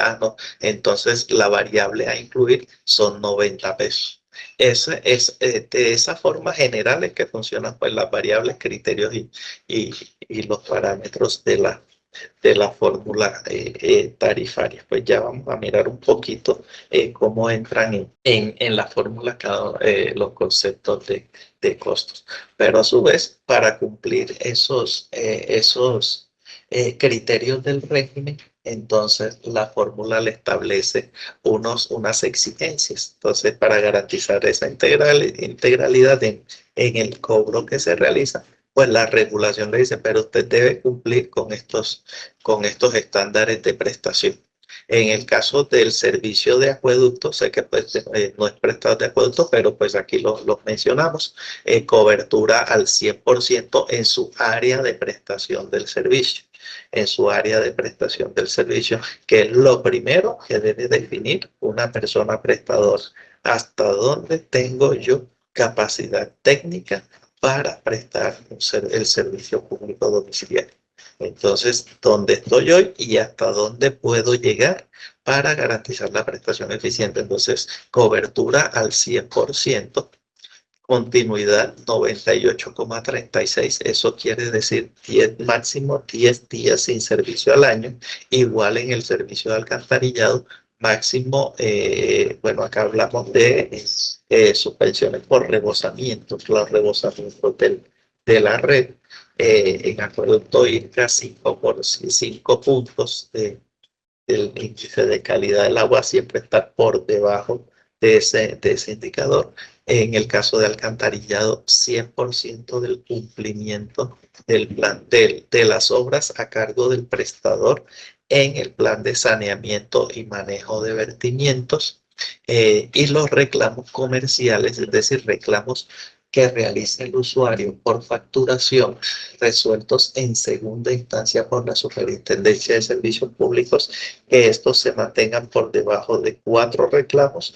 entonces la variable a incluir son 90 pesos. De esa forma general es que funcionan pues, las variables, criterios y los parámetros de la fórmula tarifaria. Pues ya vamos a mirar un poquito cómo entran en la fórmula los conceptos de costos. Pero a su vez, para cumplir esos criterios del régimen, entonces la fórmula le establece unas exigencias. Entonces, para garantizar esa integralidad en el cobro que se realiza, pues la regulación le dice, pero usted debe cumplir con estos estándares de prestación. En el caso del servicio de acueducto, sé que pues, no es prestado de acueducto, pero pues aquí los mencionamos, cobertura al 100% en su área de prestación del servicio. En su área de prestación del servicio, que es lo primero que debe definir una persona prestadora. ¿Hasta dónde tengo yo capacidad técnica para prestar el servicio público domiciliario? Entonces, ¿dónde estoy hoy y hasta dónde puedo llegar para garantizar la prestación eficiente? Entonces, cobertura al 100%, continuidad 98,36, eso quiere decir máximo 10 días sin servicio al año, igual en el servicio de alcantarillado, máximo, bueno, acá hablamos de suspensiones por rebosamientos, los rebosamientos de la red, en acueducto IRCA 5 puntos del índice de calidad del agua, siempre está por debajo de ese indicador. En el caso de alcantarillado, 100% del cumplimiento del plan de las obras a cargo del prestador en el plan de saneamiento y manejo de vertimientos, y los reclamos comerciales, es decir, reclamos que realice el usuario por facturación, resueltos en segunda instancia por la Superintendencia de Servicios Públicos, que estos se mantengan por debajo de 4 reclamos.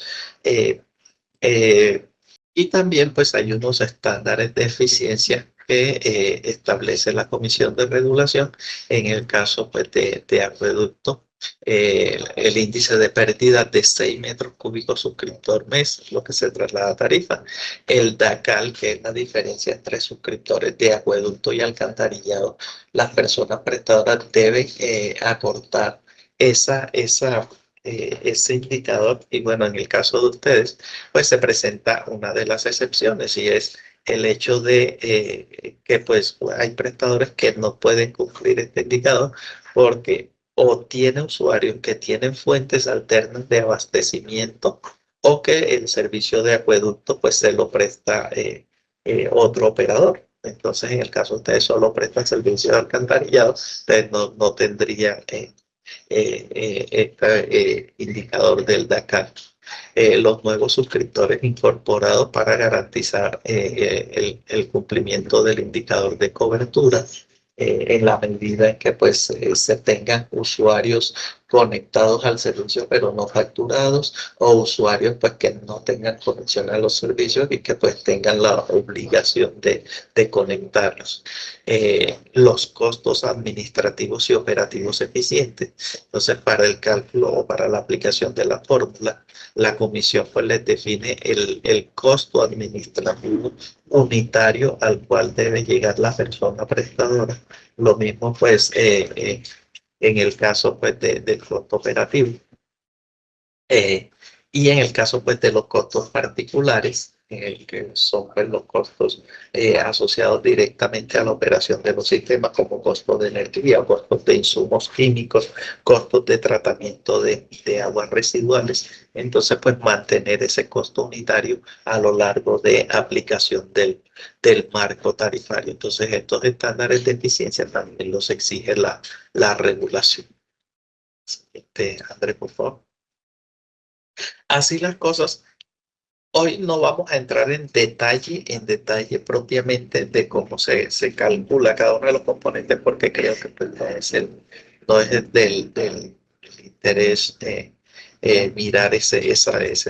Y también pues hay unos estándares de eficiencia que establece la Comisión de Regulación. En el caso pues, de acueducto, el índice de pérdida de 6 metros cúbicos suscriptor mes, lo que se traslada a tarifa. El DACAL, que es la diferencia entre suscriptores de acueducto y alcantarillado, las personas prestadoras deben aportar ese indicador. Y bueno, en el caso de ustedes, pues se presenta una de las excepciones, y es el hecho de que pues hay prestadores que no pueden cumplir este indicador porque o tiene usuarios que tienen fuentes alternas de abastecimiento, o que el servicio de acueducto pues se lo presta otro operador. Entonces, en el caso de ustedes solo prestan servicio de alcantarillado, ustedes no tendrían este indicador del DACAR. Los nuevos suscriptores incorporados para garantizar el cumplimiento del indicador de cobertura, en la medida en que pues, se tengan usuarios conectados al servicio pero no facturados, o usuarios pues, que no tengan conexión a los servicios y que pues, tengan la obligación de conectarlos. Los costos administrativos y operativos eficientes. Entonces, para el cálculo o para la aplicación de la fórmula, la comisión pues les define el costo administrativo unitario al cual debe llegar la persona prestadora. Lo mismo pues en el caso pues del costo operativo. Y en el caso pues de los costos particulares, en el que son pues, los costos asociados directamente a la operación de los sistemas, como costos de energía, costos de insumos químicos, costos de tratamiento de aguas residuales. Entonces pues mantener ese costo unitario a lo largo de aplicación del marco tarifario. Entonces estos estándares de eficiencia también los exige la regulación. Andrés, por favor. Así las cosas. Hoy no vamos a entrar en detalle propiamente de cómo se calcula cada uno de los componentes, porque creo que pues, no es del interés mirar ese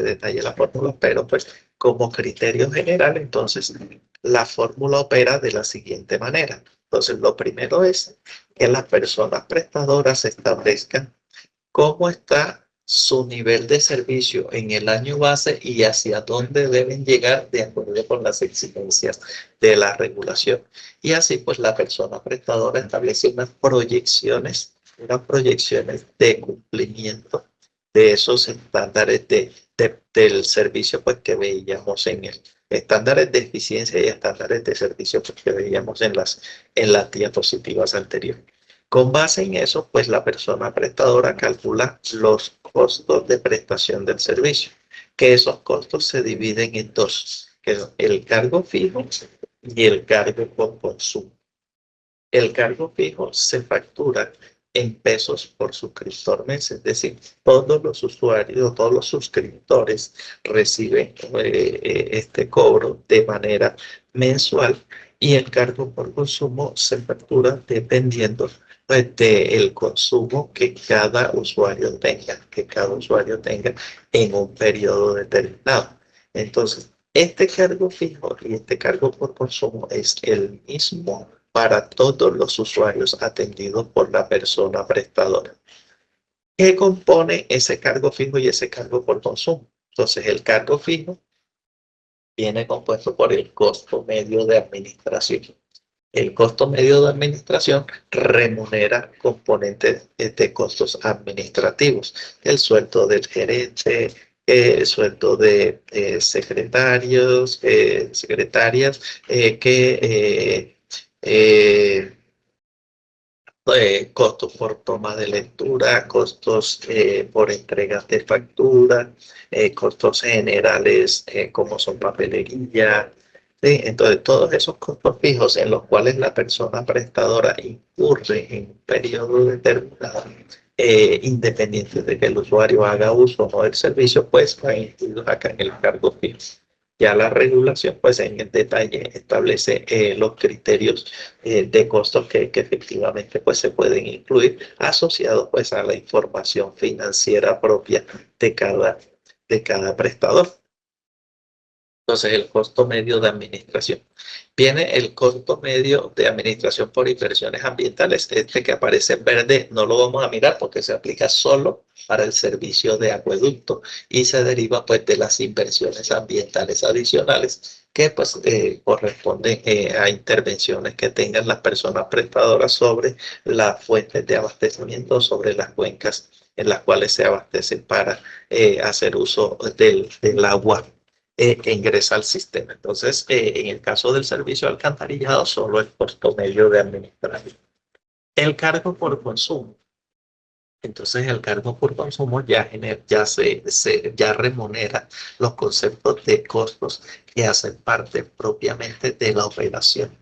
detalle de la fórmula, pero pues como criterio general, entonces la fórmula opera de la siguiente manera. Entonces lo primero es que las personas prestadoras establezcan cómo está su nivel de servicio en el año base y hacia dónde deben llegar de acuerdo con las exigencias de la regulación. Y así pues la persona prestadora establece unas proyecciones de cumplimiento de esos estándares del servicio pues que veíamos en el estándares de eficiencia y estándares de servicio pues, que veíamos en las diapositivas anteriores. Con base en eso, pues la persona prestadora calcula los costos de prestación del servicio, que esos costos se dividen en dos, que es el cargo fijo y el cargo por consumo. El cargo fijo se factura en pesos por suscriptor mes, es decir, todos los usuarios, todos los suscriptores reciben este cobro de manera mensual, y el cargo por consumo se factura dependiendo del consumo que cada usuario tenga, en un periodo determinado. Entonces, este cargo fijo y este cargo por consumo es el mismo para todos los usuarios atendidos por la persona prestadora. ¿Qué compone ese cargo fijo y ese cargo por consumo? Entonces, el cargo fijo viene compuesto por el costo medio de administración. El costo medio de administración remunera componentes de costos administrativos, el sueldo del gerente, el sueldo de secretarios, secretarias, costos por toma de lectura, costos por entregas de factura, costos generales como son papelería. ¿Sí? Entonces, todos esos costos fijos en los cuales la persona prestadora incurre en un periodo determinado, independiente de que el usuario haga uso o no del servicio, pues van incluidos acá en el cargo fijo. Ya la regulación, pues en el detalle establece los criterios de costos que efectivamente pues, se pueden incluir asociados pues, a la información financiera propia de cada prestador. Entonces, el costo medio de administración. Viene el costo medio de administración por inversiones ambientales. Este que aparece en verde no lo vamos a mirar porque se aplica solo para el servicio de acueducto y se deriva pues de las inversiones ambientales adicionales que pues corresponden a intervenciones que tengan las personas prestadoras sobre las fuentes de abastecimiento, sobre las cuencas en las cuales se abastecen para hacer uso del agua que ingresa al sistema. Entonces, en el caso del servicio de alcantarillado, solo el costo medio de administración. El cargo por consumo. Entonces, el cargo por consumo ya remunera los conceptos de costos que hacen parte propiamente de la operación.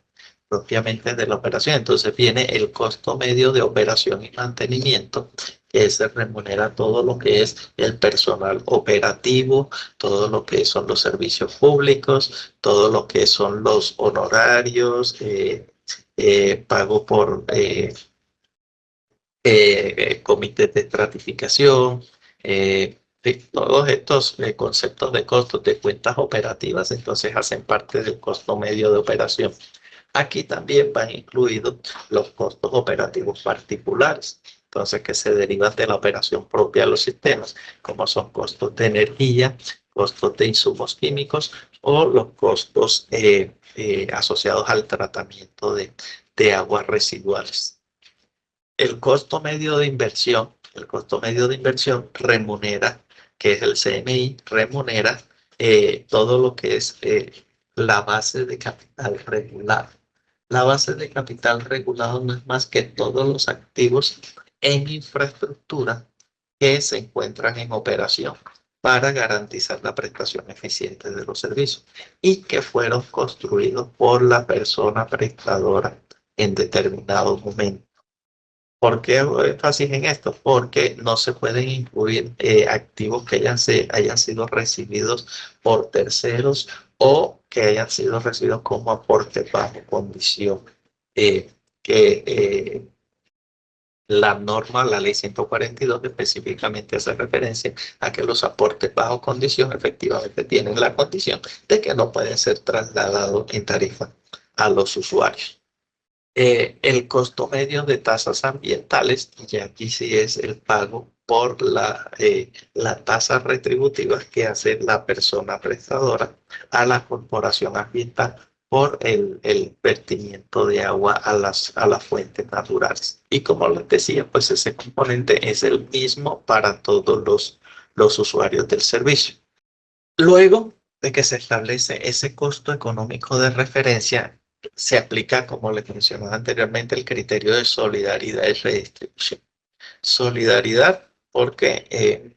Propiamente de la operación. Entonces viene el costo medio de operación y mantenimiento, que se remunera todo lo que es el personal operativo, todo lo que son los servicios públicos, todo lo que son los honorarios, pago por comités de estratificación, todos estos conceptos de costos de cuentas operativas, entonces hacen parte del costo medio de operación. Aquí también van incluidos los costos operativos particulares, entonces que se derivan de la operación propia de los sistemas, como son costos de energía, costos de insumos químicos o los costos asociados al tratamiento de aguas residuales. El costo medio de inversión remunera, que es el CMI, remunera todo lo que es la base de capital regulado. La base de capital regulado no es más que todos los activos en infraestructura que se encuentran en operación para garantizar la prestación eficiente de los servicios y que fueron construidos por la persona prestadora en determinado momento. ¿Por qué énfasis en esto? Porque no se pueden incluir activos que hayan sido recibidos por terceros o que hayan sido recibidos como aporte bajo condición. Que la norma, la ley 142, específicamente hace referencia a que los aportes bajo condición efectivamente tienen la condición de que no pueden ser trasladados en tarifa a los usuarios. El costo medio de tasas ambientales, y aquí sí es el pago por la tasa retributiva que hace la persona prestadora a la corporación ambiental por el vertimiento de agua a las fuentes naturales. Y como les decía, pues ese componente es el mismo para todos los usuarios del servicio. Luego de que se establece ese costo económico de referencia, se aplica, como les mencionaba anteriormente, el criterio de solidaridad y redistribución. Solidaridad porque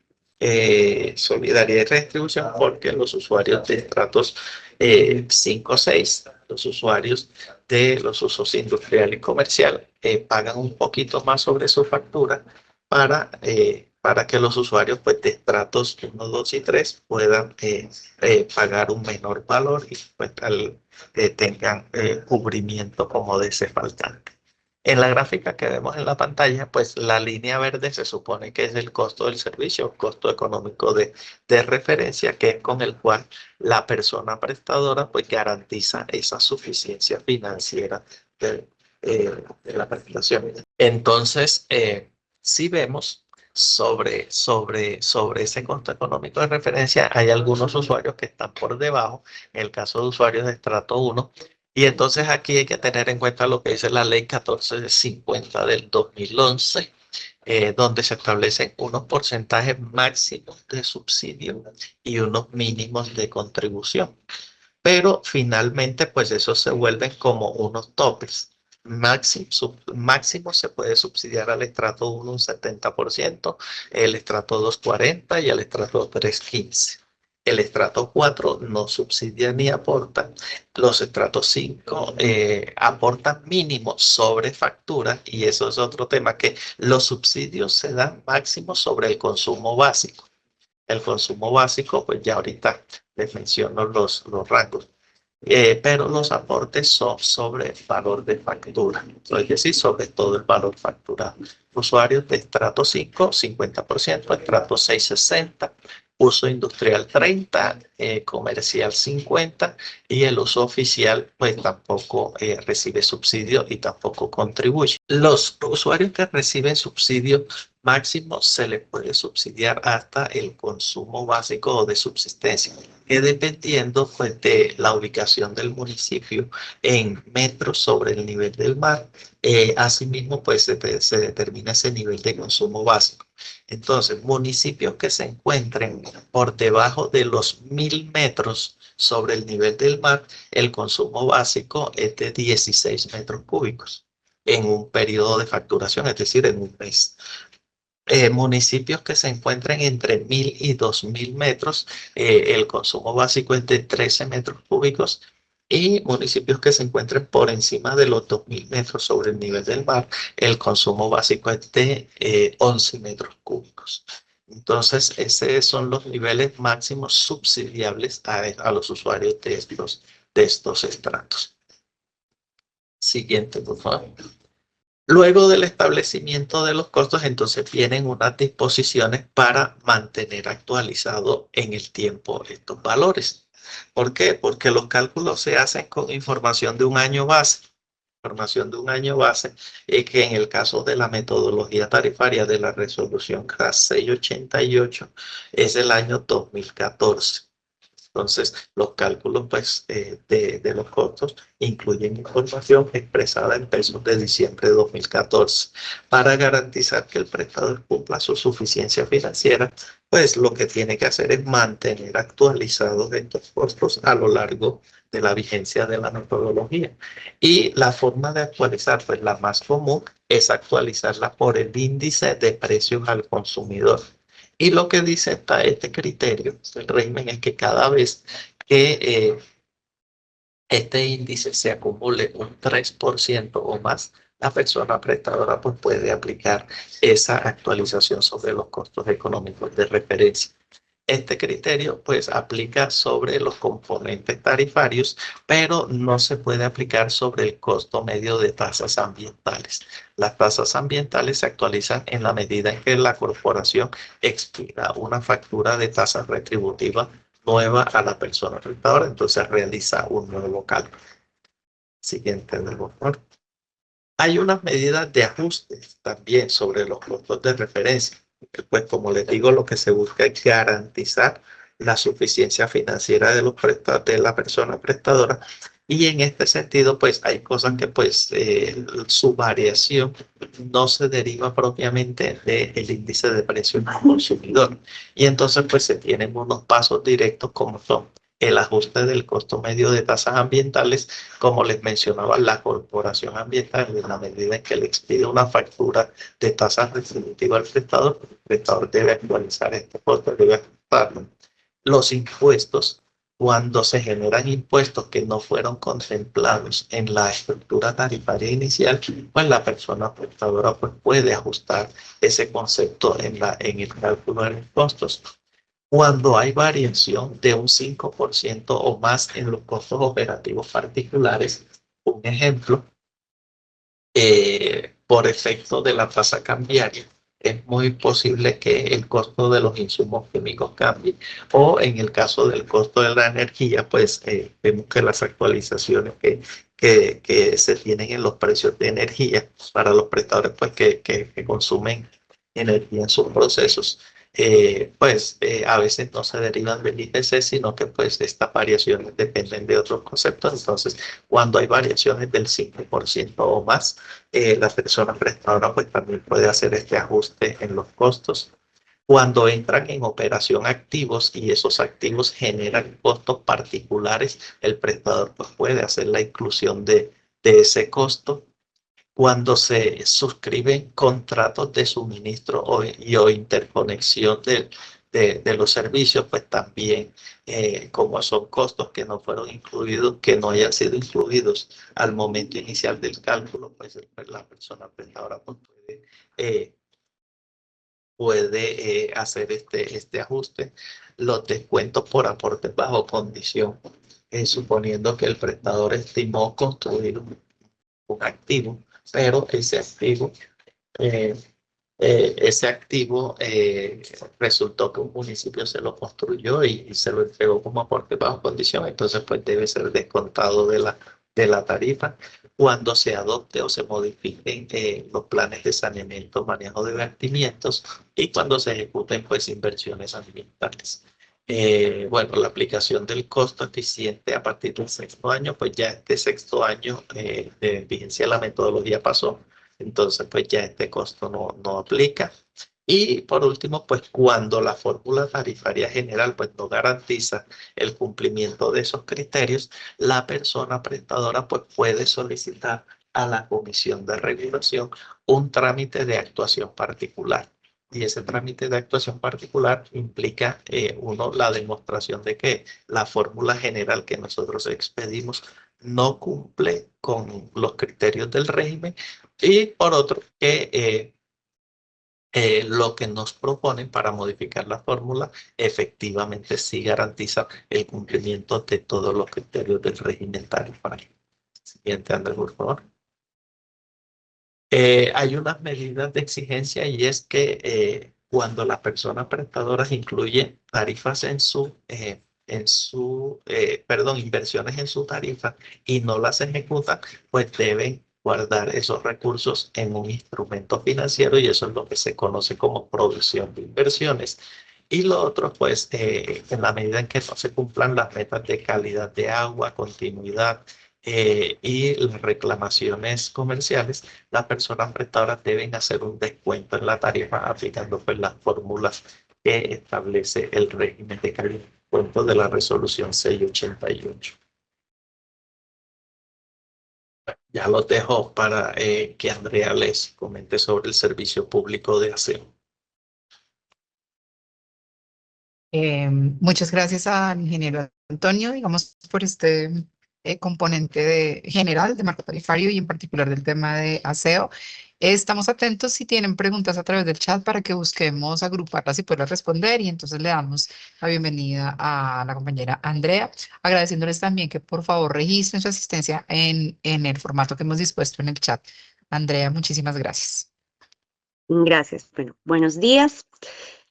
solidaridad y redistribución porque los usuarios de estratos 5 o 6, los usuarios de los usos industrial y comercial, pagan un poquito más sobre su factura para que los usuarios pues, de estratos 1, 2 y 3 puedan pagar un menor valor y pues, tengan cubrimiento como de ese faltante. En la gráfica que vemos en la pantalla, pues la línea verde se supone que es el costo del servicio, costo económico de referencia, que es con el cual la persona prestadora pues garantiza esa suficiencia financiera de la prestación. Entonces, si vemos sobre ese costo económico de referencia, hay algunos usuarios que están por debajo, en el caso de usuarios de estrato 1, y entonces aquí hay que tener en cuenta lo que dice la ley 1450 del 2011, donde se establecen unos porcentajes máximos de subsidio y unos mínimos de contribución. Pero finalmente, pues esos se vuelven como unos topes. Máximo se puede subsidiar al estrato 1 un 70%, el estrato 2 40% y el estrato 3 15%. El estrato 4 no subsidia ni aporta. Los estratos 5 aportan mínimo sobre factura y eso es otro tema, que los subsidios se dan máximo sobre el consumo básico. El consumo básico, pues ya ahorita les menciono los rangos. Pero los aportes son sobre el valor de factura, es decir, sobre todo el valor facturado. Usuarios de estrato 5, 50%, estrato 6, 60%, uso industrial 30, comercial 50 y el uso oficial pues tampoco recibe subsidio y tampoco contribuye. Los usuarios que reciben subsidio máximo se les puede subsidiar hasta el consumo básico o de subsistencia, que dependiendo pues de la ubicación del municipio en metros sobre el nivel del mar, asimismo pues se determina ese nivel de consumo básico. Entonces, municipios que se encuentren por debajo de los 1000 metros sobre el nivel del mar, el consumo básico es de 16 metros cúbicos en un periodo de facturación, es decir, en un mes. Municipios que se encuentren entre 1000 y 2000 metros, el consumo básico es de 13 metros cúbicos y municipios que se encuentren por encima de los 2000 metros sobre el nivel del mar, el consumo básico es de 11 metros cúbicos. Entonces, esos son los niveles máximos subsidiables a los usuarios de estos estratos. Siguiente, por favor. Luego del establecimiento de los costos, entonces vienen unas disposiciones para mantener actualizado en el tiempo estos valores. ¿Por qué? Porque los cálculos se hacen con información de un año base. Información de un año base y que en el caso de la metodología tarifaria de la resolución CRAS 688 es el año 2014. Entonces, los cálculos pues, de los costos incluyen información expresada en pesos de diciembre de 2014. Para garantizar que el prestador cumpla su suficiencia financiera, pues lo que tiene que hacer es mantener actualizados estos costos a lo largo de la vigencia de la metodología. Y la forma de actualizar, pues la más común, es actualizarla por el índice de precios al consumidor. Y lo que dice este criterio, el régimen, es que cada vez que este índice se acumule un 3% o más, la persona prestadora pues, puede aplicar esa actualización sobre los costos económicos de referencia. Este criterio pues aplica sobre los componentes tarifarios, pero no se puede aplicar sobre el costo medio de tasas ambientales. Las tasas ambientales se actualizan en la medida en que la corporación expida una factura de tasa retributiva nueva a la persona prestadora, entonces realiza un nuevo cálculo. Siguiente, por favor. Hay unas medidas de ajuste también sobre los costos de referencia. Pues como les digo, lo que se busca es garantizar la suficiencia financiera de la persona prestadora. Y en este sentido, pues hay cosas que pues su variación no se deriva propiamente del índice de precios al consumidor. Y entonces pues se tienen unos pasos directos como son el ajuste del costo medio de tasas ambientales, como les mencionaba, la corporación ambiental, en la medida en que le expide una factura de tasas retributivas al prestador, el prestador debe actualizar este costo, debe ajustarlo. Los impuestos, cuando se generan impuestos que no fueron contemplados en la estructura tarifaria inicial, pues la persona prestadora pues, puede ajustar ese concepto en el cálculo de los costos. Cuando hay variación de un 5% o más en los costos operativos particulares, un ejemplo, por efecto de la tasa cambiaria, es muy posible que el costo de los insumos químicos cambie. O en el caso del costo de la energía, pues vemos que las actualizaciones que se tienen en los precios de energía para los prestadores pues, que consumen energía en sus procesos, a veces no se derivan del IPC, sino que pues estas variaciones dependen de otros conceptos. Entonces, cuando hay variaciones del 5% o más, la persona prestadora pues también puede hacer este ajuste en los costos. Cuando entran en operación activos y esos activos generan costos particulares, el prestador pues, puede hacer la inclusión de ese costo. Cuando se suscriben contratos de suministro o interconexión de los servicios, pues también, como son costos que no fueron incluidos, que no hayan sido incluidos al momento inicial del cálculo, pues la persona prestadora pues, puede hacer este ajuste. Los descuentos por aportes bajo condición, suponiendo que el prestador estimó construir un activo, pero ese activo ese activo resultó que un municipio se lo construyó y se lo entregó como aporte bajo condición, entonces pues debe ser descontado de la tarifa cuando se adopte o se modifiquen los planes de saneamiento, manejo de vertimientos y cuando se ejecuten pues inversiones ambientales. Bueno, la aplicación del costo eficiente a partir del sexto año, pues ya este sexto año de vigencia de la metodología pasó, entonces pues ya este costo no aplica. Y por último, pues cuando la fórmula tarifaria general pues no garantiza el cumplimiento de esos criterios, la persona prestadora pues puede solicitar a la Comisión de Regulación un trámite de actuación particular. Y ese trámite de actuación particular implica, uno, la demostración de que la fórmula general que nosotros expedimos no cumple con los criterios del régimen y por otro, que lo que nos proponen para modificar la fórmula efectivamente sí garantiza el cumplimiento de todos los criterios del régimen tarifario. Siguiente, Andrés, por favor. Hay unas medidas de exigencia y es que cuando las personas prestadoras incluyen tarifas perdón, inversiones en su tarifa y no las ejecutan, pues deben guardar esos recursos en un instrumento financiero y eso es lo que se conoce como provisión de inversiones. Y lo otro, pues, en la medida en que no se cumplan las metas de calidad de agua, continuidad y las reclamaciones comerciales, las personas prestadoras deben hacer un descuento en la tarifa aplicando pues, las fórmulas que establece el régimen de descuento de la resolución 688. Ya los dejo para que Andrea les comente sobre el servicio público de aseo. Muchas gracias al ingeniero Antonio, digamos, por este componente general de marco tarifario y en particular del tema de aseo. Estamos atentos si tienen preguntas a través del chat para que busquemos agruparlas y poderlas responder y entonces le damos la bienvenida a la compañera Andrea, agradeciéndoles también que por favor registren su asistencia en el formato que hemos dispuesto en el chat. Andrea, muchísimas gracias. Gracias. Bueno, buenos días.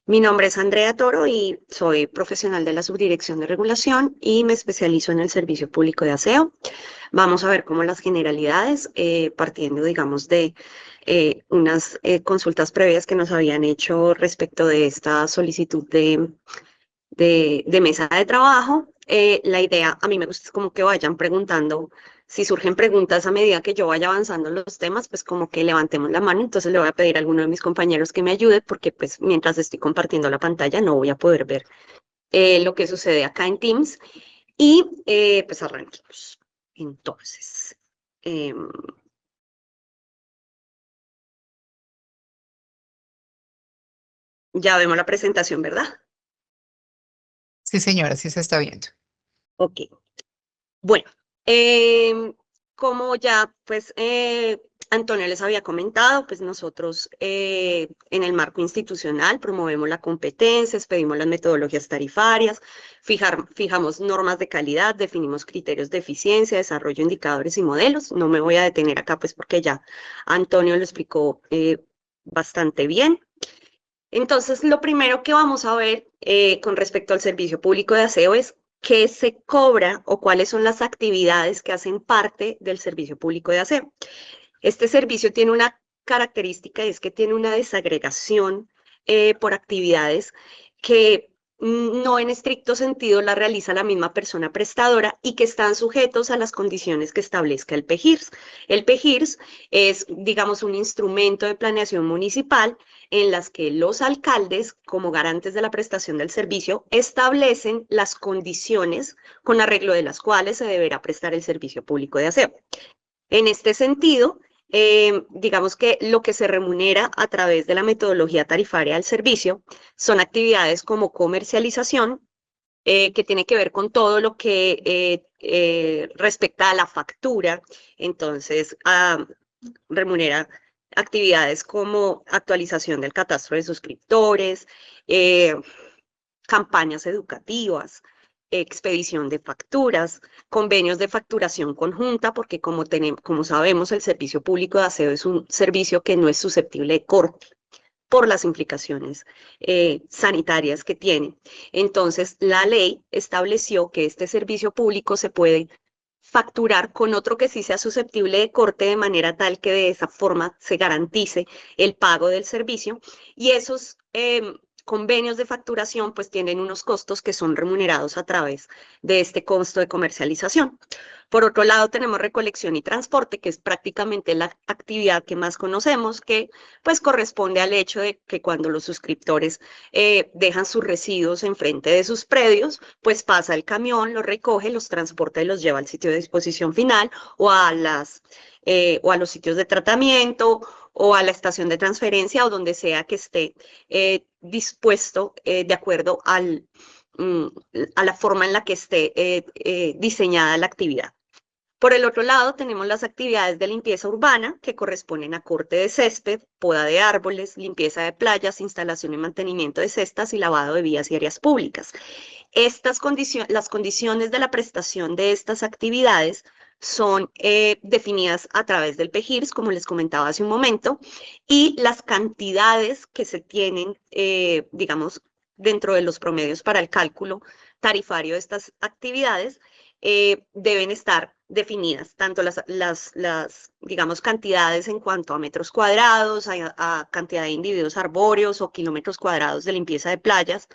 Mi nombre es Andrea Toro y soy profesional de la Subdirección de Regulación y me especializo en el servicio público de aseo. Vamos a ver cómo las generalidades, partiendo, digamos, de unas consultas previas que nos habían hecho respecto de esta solicitud de mesa de trabajo. La idea, a mí me gusta es como que vayan preguntando. Si surgen preguntas a medida que yo vaya avanzando en los temas, pues como que levantemos la mano. Entonces le voy a pedir a alguno de mis compañeros que me ayude porque pues mientras estoy compartiendo la pantalla no voy a poder ver lo que sucede acá en Teams. Y pues arranquemos. Entonces, ya vemos la presentación, ¿verdad? Sí, señora, sí se está viendo. Ok. Bueno, como ya pues Antonio les había comentado, pues nosotros en el marco institucional promovemos la competencia, expedimos las metodologías tarifarias, fijamos normas de calidad, definimos criterios de eficiencia, desarrollo de indicadores y modelos. No me voy a detener acá pues porque ya Antonio lo explicó bastante bien. Entonces, lo primero que vamos a ver con respecto al servicio público de aseo es qué se cobra o cuáles son las actividades que hacen parte del servicio público de aseo. Este servicio tiene una característica y es que tiene una desagregación por actividades que no en estricto sentido la realiza la misma persona prestadora y que están sujetos a las condiciones que establezca el PEGIRS. El PEGIRS es, digamos, un instrumento de planeación municipal en las que los alcaldes, como garantes de la prestación del servicio, establecen las condiciones con arreglo de las cuales se deberá prestar el servicio público de aseo. En este sentido, digamos que lo que se remunera a través de la metodología tarifaria del servicio son actividades como comercialización, que tiene que ver con todo lo que respecta a la factura. Entonces, remunera actividades como actualización del catastro de suscriptores, campañas educativas, expedición de facturas, convenios de facturación conjunta, porque como sabemos, el servicio público de aseo es un servicio que no es susceptible de corte. por las implicaciones sanitarias que tiene. Entonces, la ley estableció que este servicio público se puede facturar con otro que sí sea susceptible de corte, de manera tal que de esa forma se garantice el pago del servicio, y esos convenios de facturación pues tienen unos costos que son remunerados a través de este costo de comercialización. Por otro lado, tenemos recolección y transporte, que es prácticamente la actividad que más conocemos, que pues corresponde al hecho de que cuando los suscriptores dejan sus residuos enfrente de sus predios, pues pasa el camión, los recoge, los transporta y los lleva al sitio de disposición final o a los sitios de tratamiento o a la estación de transferencia o donde sea que esté dispuesto de acuerdo a la forma en la que esté diseñada la actividad. Por el otro lado, tenemos las actividades de limpieza urbana, que corresponden a corte de césped, poda de árboles, limpieza de playas, instalación y mantenimiento de cestas y lavado de vías y áreas públicas. Las condiciones de la prestación de estas actividades son definidas a través del PEGIRS, como les comentaba hace un momento, y las cantidades que se tienen, digamos, dentro de los promedios para el cálculo tarifario de estas actividades, deben estar definidas, tanto digamos, cantidades en cuanto a metros cuadrados, a cantidad de individuos arbóreos o kilómetros cuadrados de limpieza de playas,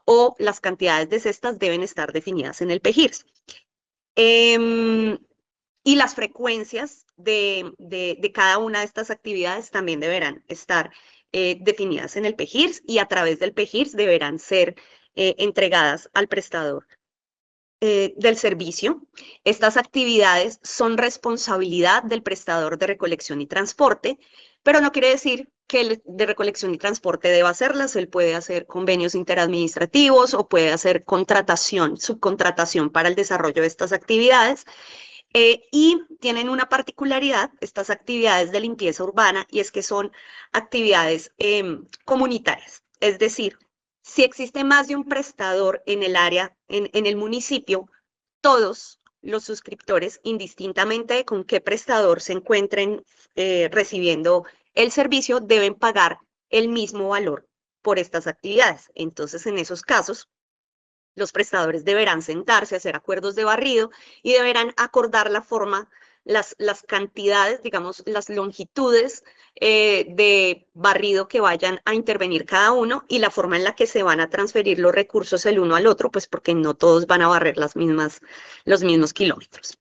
o las cantidades de cestas deben estar definidas en el PEGIRS. Y las frecuencias de cada una de estas actividades también deberán estar definidas en el PEGIRS, y a través del PEGIRS deberán ser entregadas al prestador del servicio. Estas actividades son responsabilidad del prestador de recolección y transporte, pero no quiere decir que el de recolección y transporte deba hacerlas. Él puede hacer convenios interadministrativos o puede hacer subcontratación para el desarrollo de estas actividades. Y tienen una particularidad, estas actividades de limpieza urbana, y es que son actividades comunitarias. Es decir, si existe más de un prestador en el área, en el municipio, todos los suscriptores, indistintamente de con qué prestador se encuentren recibiendo el servicio, deben pagar el mismo valor por estas actividades. Entonces, en esos casos, los prestadores deberán sentarse, hacer acuerdos de barrido y deberán acordar la forma, las cantidades, digamos, las longitudes de barrido que vayan a intervenir cada uno, y la forma en la que se van a transferir los recursos el uno al otro, pues porque no todos van a barrer los mismos kilómetros.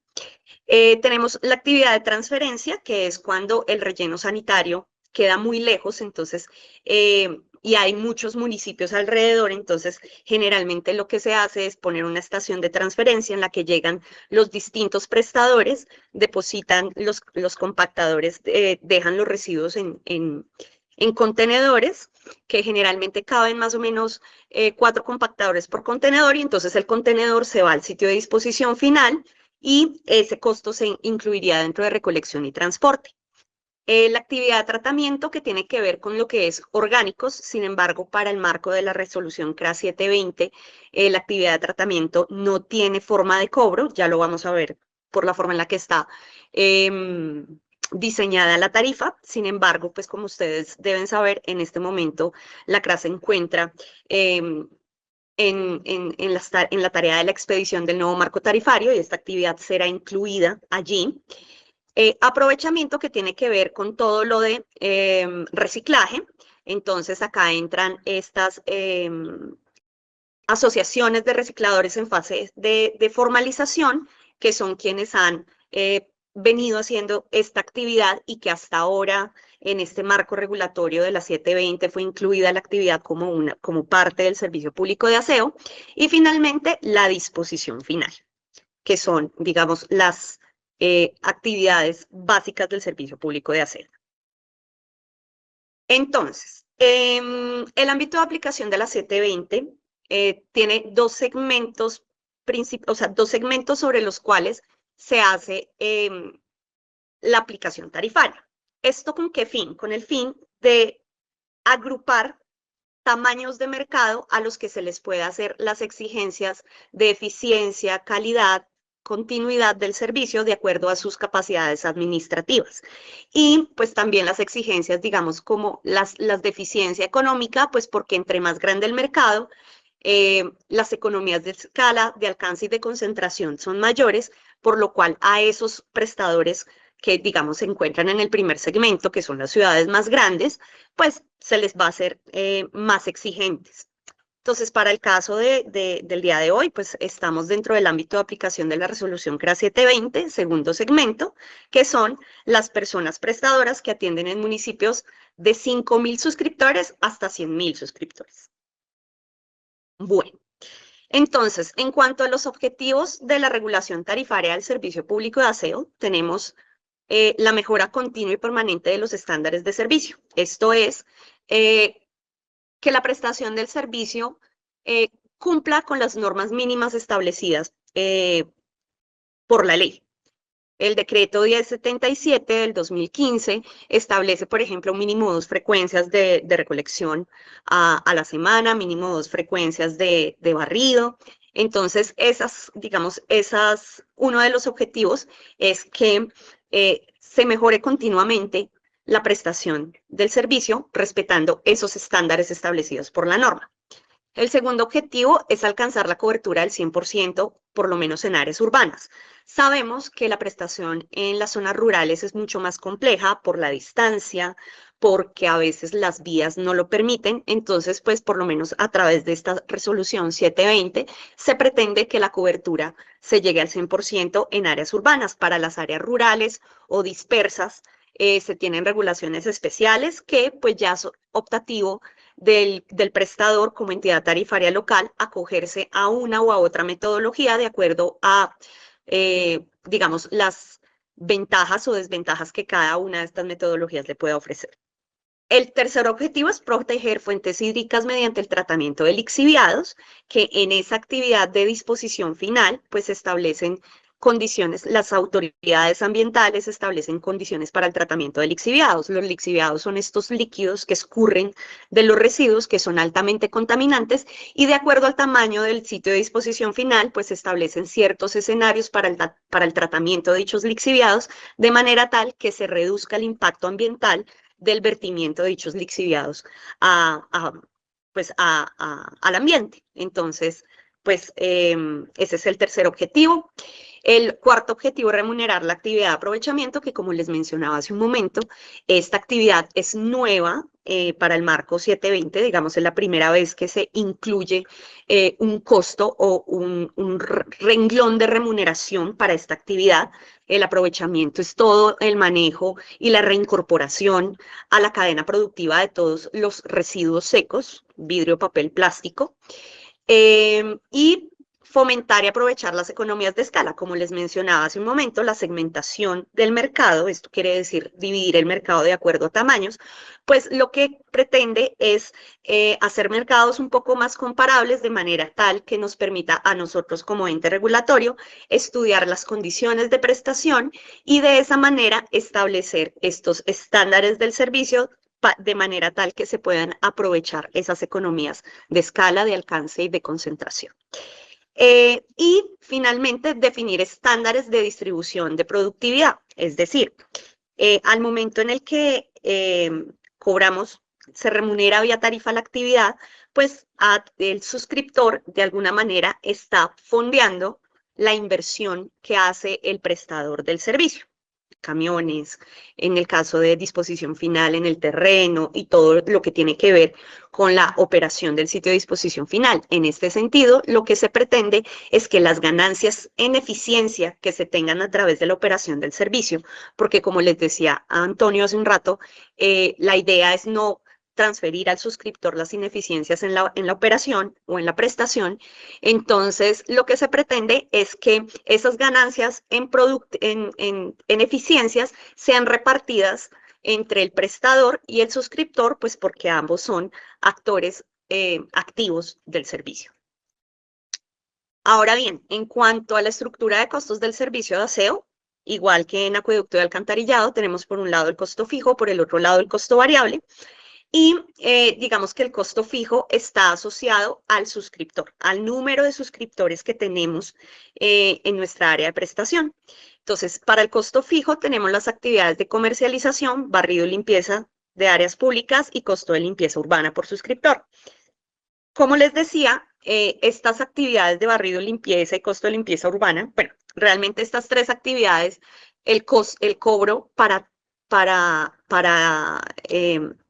Tenemos la actividad de transferencia, que es cuando el relleno sanitario queda muy lejos, entonces, y hay muchos municipios alrededor, entonces generalmente lo que se hace es poner una estación de transferencia en la que llegan los distintos prestadores, depositan los compactadores, dejan los residuos en contenedores, que generalmente caben más o menos 4 compactadores por contenedor, y entonces el contenedor se va al sitio de disposición final, y ese costo se incluiría dentro de recolección y transporte. La actividad de tratamiento, que tiene que ver con lo que es orgánicos. Sin embargo, para el marco de la resolución CRA 720, la actividad de tratamiento no tiene forma de cobro, ya lo vamos a ver por la forma en la que está diseñada la tarifa. Sin embargo, pues como ustedes deben saber, en este momento la CRA se encuentra en la tarea de la expedición del nuevo marco tarifario, y esta actividad será incluida allí. Aprovechamiento, que tiene que ver con todo lo de reciclaje. Entonces acá entran estas asociaciones de recicladores en fase de formalización, que son quienes han venido haciendo esta actividad, y que hasta ahora en este marco regulatorio de la 720 fue incluida la actividad como parte del servicio público de aseo. Y finalmente la disposición final, que son, digamos, las actividades básicas del servicio público de aseo. Entonces, el ámbito de aplicación de la 720 tiene dos segmentos sobre los cuales se hace la aplicación tarifaria. ¿Esto con qué fin? Con el fin de agrupar tamaños de mercado a los que se les puede hacer las exigencias de eficiencia, calidad continuidad del servicio de acuerdo a sus capacidades administrativas. Y pues también las exigencias, digamos, como las deficiencia económica, pues porque entre más grande el mercado, las economías de escala, de alcance y de concentración son mayores, por lo cual a esos prestadores que, digamos, se encuentran en el primer segmento, que son las ciudades más grandes, pues se les va a hacer más exigentes. Entonces, para el caso del día de hoy, pues estamos dentro del ámbito de aplicación de la resolución CRA 720, segundo segmento, que son las personas prestadoras que atienden en municipios de 5.000 suscriptores hasta 100.000 suscriptores. Bueno, entonces, en cuanto a los objetivos de la regulación tarifaria del servicio público de aseo, tenemos la mejora continua y permanente de los estándares de servicio. Esto es que la prestación del servicio cumpla con las normas mínimas establecidas por la ley. El decreto 1077 del 2015 establece, por ejemplo, un mínimo 2 frecuencias de recolección a la semana, mínimo 2 frecuencias de barrido. Entonces, uno de los objetivos es que se mejore continuamente la prestación del servicio, respetando esos estándares establecidos por la norma. El segundo objetivo es alcanzar la cobertura del 100%, por lo menos en áreas urbanas. Sabemos que la prestación en las zonas rurales es mucho más compleja por la distancia, porque a veces las vías no lo permiten. Entonces, pues por lo menos a través de esta resolución 720 se pretende que la cobertura se llegue al 100% en áreas urbanas. Para las áreas rurales o dispersas se tienen regulaciones especiales que pues ya son optativo del prestador como entidad tarifaria local acogerse a una o a otra metodología de acuerdo a, digamos, las ventajas o desventajas que cada una de estas metodologías le pueda ofrecer. El tercer objetivo es proteger fuentes hídricas mediante el tratamiento de lixiviados, que en esa actividad de disposición final, pues establecen condiciones, las autoridades ambientales establecen condiciones para el tratamiento de lixiviados. Los lixiviados son estos líquidos que escurren de los residuos que son altamente contaminantes y de acuerdo al tamaño del sitio de disposición final, pues establecen ciertos escenarios para el tratamiento de dichos lixiviados de manera tal que se reduzca el impacto ambiental del vertimiento de dichos lixiviados al ambiente. Entonces, pues ese es el tercer objetivo. El cuarto objetivo es remunerar la actividad de aprovechamiento, que como les mencionaba hace un momento, esta actividad es nueva para el marco 720, digamos, es la primera vez que se incluye un costo o un renglón de remuneración para esta actividad. El aprovechamiento es todo el manejo y la reincorporación a la cadena productiva de todos los residuos secos, vidrio, papel, plástico, y fomentar y aprovechar las economías de escala. Como les mencionaba hace un momento, la segmentación del mercado, esto quiere decir dividir el mercado de acuerdo a tamaños, pues lo que pretende es hacer mercados un poco más comparables de manera tal que nos permita a nosotros como ente regulatorio estudiar las condiciones de prestación y de esa manera establecer estos estándares del servicio de manera tal que se puedan aprovechar esas economías de escala, de alcance y de concentración. Y finalmente, definir estándares de distribución de productividad, es decir, al momento en el que cobramos, se remunera vía tarifa la actividad, pues el suscriptor de alguna manera está fondeando la inversión que hace el prestador del servicio. Camiones, en el caso de disposición final en el terreno y todo lo que tiene que ver con la operación del sitio de disposición final. En este sentido, lo que se pretende es que las ganancias en eficiencia que se tengan a través de la operación del servicio, porque como les decía a Antonio hace un rato, la idea es no transferir al suscriptor las ineficiencias en la operación o en la prestación. Entonces, lo que se pretende es que esas ganancias en eficiencias sean repartidas entre el prestador y el suscriptor, pues porque ambos son actores activos del servicio. Ahora bien, en cuanto a la estructura de costos del servicio de aseo, igual que en acueducto y alcantarillado, tenemos por un lado el costo fijo, por el otro lado el costo variable. Y digamos que el costo fijo está asociado al suscriptor, al número de suscriptores que tenemos en nuestra área de prestación. Entonces, para el costo fijo tenemos las actividades de comercialización, barrido y limpieza de áreas públicas y costo de limpieza urbana por suscriptor. Como les decía, estas actividades de barrido, limpieza y costo de limpieza urbana, bueno, realmente estas tres actividades, el cobro para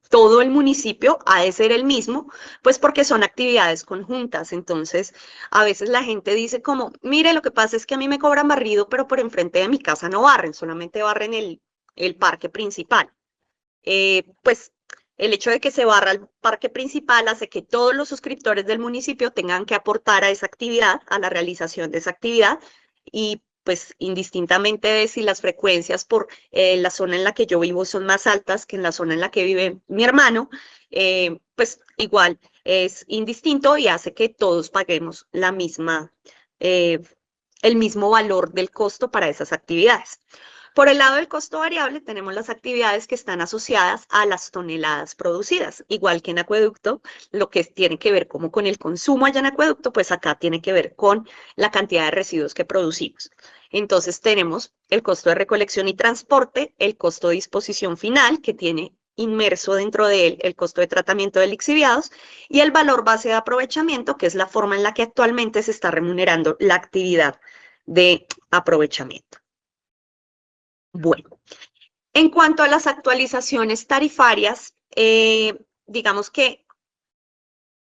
todo el municipio ha de ser el mismo, pues porque son actividades conjuntas. Entonces, a veces la gente dice como, mire, lo que pasa es que a mí me cobran barrido, pero por enfrente de mi casa no barren, solamente barren el parque principal. Pues el hecho de que se barra el parque principal hace que todos los suscriptores del municipio tengan que aportar a esa actividad, a la realización de esa actividad, y pues indistintamente de si las frecuencias por la zona en la que yo vivo son más altas que en la zona en la que vive mi hermano, pues igual es indistinto y hace que todos paguemos la misma, el mismo valor del costo para esas actividades. Por el lado del costo variable tenemos las actividades que están asociadas a las toneladas producidas. Igual que en acueducto, lo que tiene que ver como con el consumo allá en acueducto, pues acá tiene que ver con la cantidad de residuos que producimos. Entonces tenemos el costo de recolección y transporte, el costo de disposición final, que tiene inmerso dentro de él el costo de tratamiento de lixiviados, y el valor base de aprovechamiento, que es la forma en la que actualmente se está remunerando la actividad de aprovechamiento. Bueno, en cuanto a las actualizaciones tarifarias, digamos que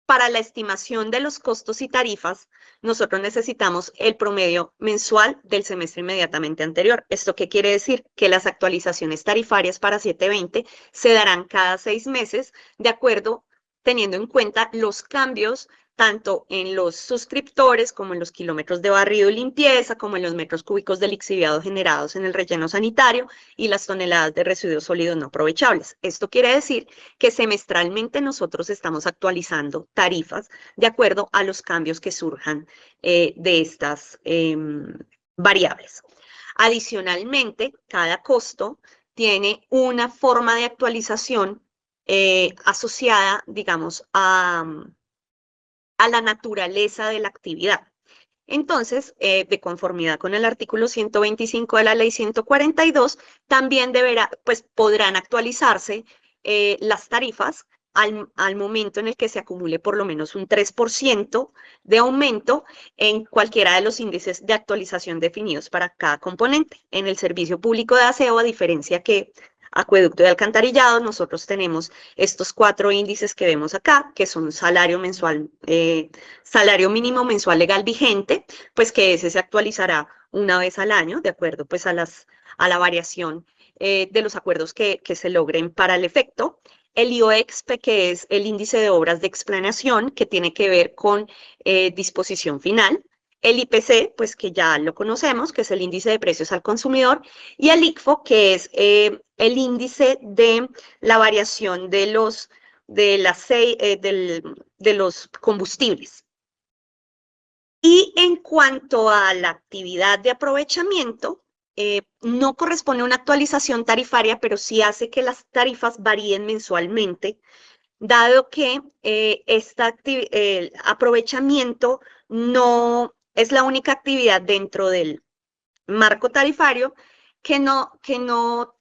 para la estimación de los costos y tarifas, nosotros necesitamos el promedio mensual del semestre inmediatamente anterior. ¿Esto qué quiere decir? Que las actualizaciones tarifarias para 720 se darán cada 6 meses, de acuerdo, teniendo en cuenta los cambios tanto en los suscriptores como en los kilómetros de barrido y limpieza, como en los metros cúbicos de lixiviado generados en el relleno sanitario y las toneladas de residuos sólidos no aprovechables. Esto quiere decir que semestralmente nosotros estamos actualizando tarifas de acuerdo a los cambios que surjan de estas variables. Adicionalmente, cada costo tiene una forma de actualización asociada, digamos, a la naturaleza de la actividad. Entonces, de conformidad con el artículo 125 de la ley 142, también podrán actualizarse las tarifas al momento en el que se acumule por lo menos un 3% de aumento en cualquiera de los índices de actualización definidos para cada componente. En el servicio público de aseo, a diferencia que acueducto y alcantarillado, nosotros tenemos estos 4 índices que vemos acá, que son salario mensual, salario mínimo mensual legal vigente, pues que ese se actualizará una vez al año, de acuerdo pues a la variación de los acuerdos que se logren para el efecto. El IOEXP, que es el índice de obras de explanación, que tiene que ver con disposición final. El IPC, pues que ya lo conocemos, que es el índice de precios al consumidor, y el ICFO, que es el índice de la variación de los combustibles. Y en cuanto a la actividad de aprovechamiento, no corresponde a una actualización tarifaria, pero sí hace que las tarifas varíen mensualmente, dado que el aprovechamiento no es la única actividad dentro del marco tarifario que no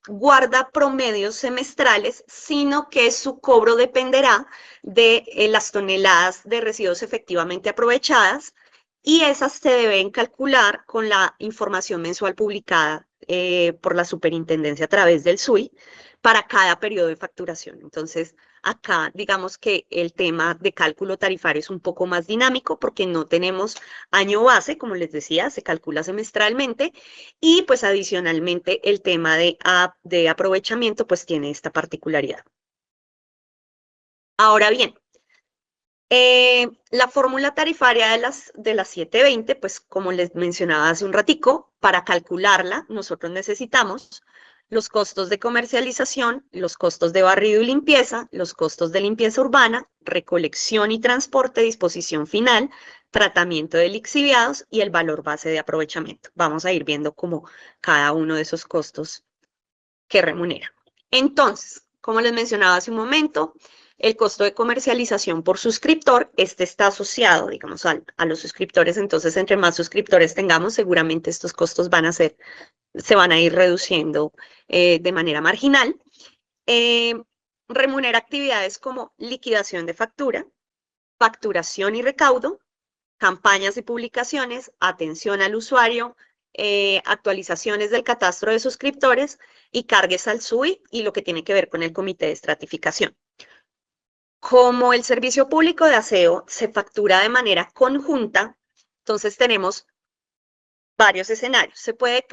guarda promedios semestrales, sino que su cobro dependerá de las toneladas de residuos efectivamente aprovechadas, y esas se deben calcular con la información mensual publicada por la superintendencia a través del SUI para cada periodo de facturación. Entonces, acá digamos que el tema de cálculo tarifario es un poco más dinámico porque no tenemos año base, como les decía, se calcula semestralmente, y pues adicionalmente el tema de aprovechamiento pues tiene esta particularidad. Ahora bien, la fórmula tarifaria de las 720, pues como les mencionaba hace un ratico, para calcularla nosotros necesitamos los costos de comercialización, los costos de barrido y limpieza, los costos de limpieza urbana, recolección y transporte, disposición final, tratamiento de lixiviados y el valor base de aprovechamiento. Vamos a ir viendo como cada uno de esos costos que remunera. Entonces, como les mencionaba hace un momento, el costo de comercialización por suscriptor, este está asociado, digamos, a los suscriptores. Entonces, entre más suscriptores tengamos, seguramente estos costos se van a ir reduciendo de manera marginal. Remunera actividades como liquidación de factura, facturación y recaudo, campañas y publicaciones, atención al usuario, actualizaciones del catastro de suscriptores y cargues al SUI y lo que tiene que ver con el comité de estratificación. Como el servicio público de aseo se factura de manera conjunta, entonces tenemos varios escenarios. Se puede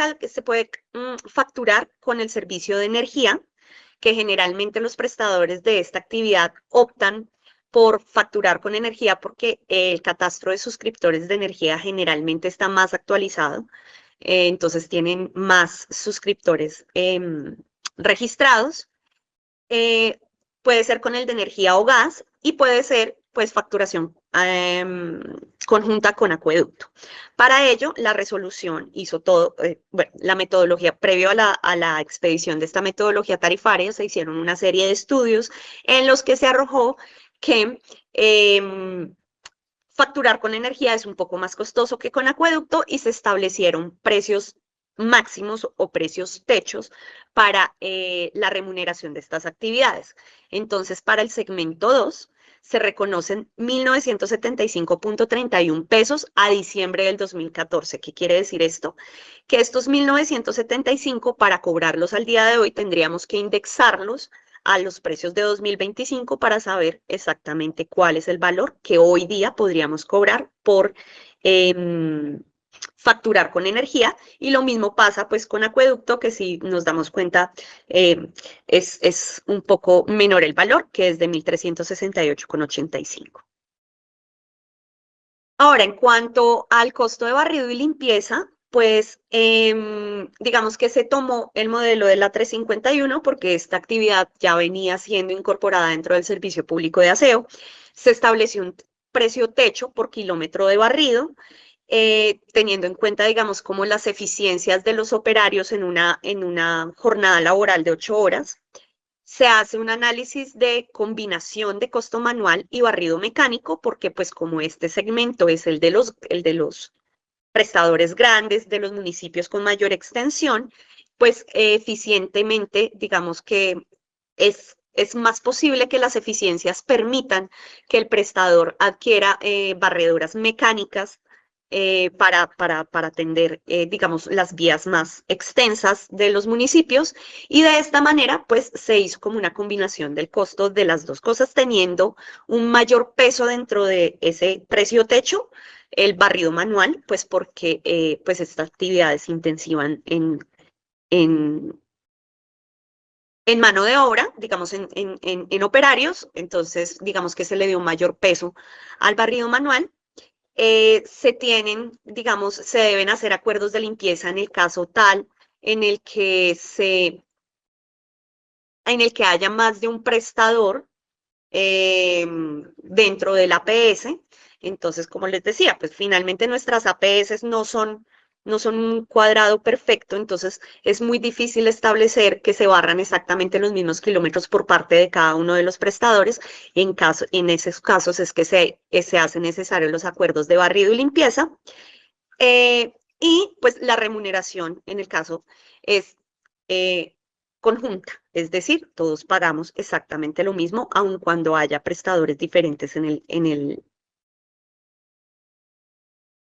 facturar con el servicio de energía, que generalmente los prestadores de esta actividad optan por facturar con energía porque el catastro de suscriptores de energía generalmente está más actualizado, entonces tienen más suscriptores registrados. Puede ser con el de energía o gas y puede ser pues facturación conjunta con acueducto. Para ello, la resolución hizo todo, bueno, la metodología, previo a la expedición de esta metodología tarifaria, se hicieron una serie de estudios en los que se arrojó que facturar con energía es un poco más costoso que con acueducto y se establecieron precios máximos o precios techos para la remuneración de estas actividades. Entonces, para el segmento 2, se reconocen 1.975.31 pesos a diciembre del 2014. ¿Qué quiere decir esto? Que estos 1.975 para cobrarlos al día de hoy tendríamos que indexarlos a los precios de 2025 para saber exactamente cuál es el valor que hoy día podríamos cobrar por facturar con energía, y lo mismo pasa pues con acueducto, que si nos damos cuenta es un poco menor el valor, que es de 1.368,85. Ahora, en cuanto al costo de barrido y limpieza, pues digamos que se tomó el modelo de la 351 porque esta actividad ya venía siendo incorporada dentro del servicio público de aseo. Se estableció un precio techo por kilómetro de barrido, teniendo en cuenta, digamos, como las eficiencias de los operarios en una jornada laboral de 8 horas. Se hace un análisis de combinación de costo manual y barrido mecánico, porque pues como este segmento es el de los prestadores grandes, de los municipios con mayor extensión, pues eficientemente, digamos que es más posible que las eficiencias permitan que el prestador adquiera barredoras mecánicas para atender, digamos, las vías más extensas de los municipios, y de esta manera, pues, se hizo como una combinación del costo de las dos cosas, teniendo un mayor peso dentro de ese precio techo, el barrido manual, pues, porque, pues, esta actividad es intensiva en mano de obra, digamos, en operarios, entonces, digamos que se le dio un mayor peso al barrido manual. Se tienen, digamos, se deben hacer acuerdos de limpieza en el caso tal en el que haya más de un prestador dentro del APS. Entonces, como les decía, pues finalmente nuestras APS no son un cuadrado perfecto, entonces es muy difícil establecer que se barran exactamente los mismos kilómetros por parte de cada uno de los prestadores. En esos casos es que se hacen necesarios los acuerdos de barrido y limpieza. Y pues la remuneración en el caso es conjunta, es decir, todos pagamos exactamente lo mismo, aun cuando haya prestadores diferentes en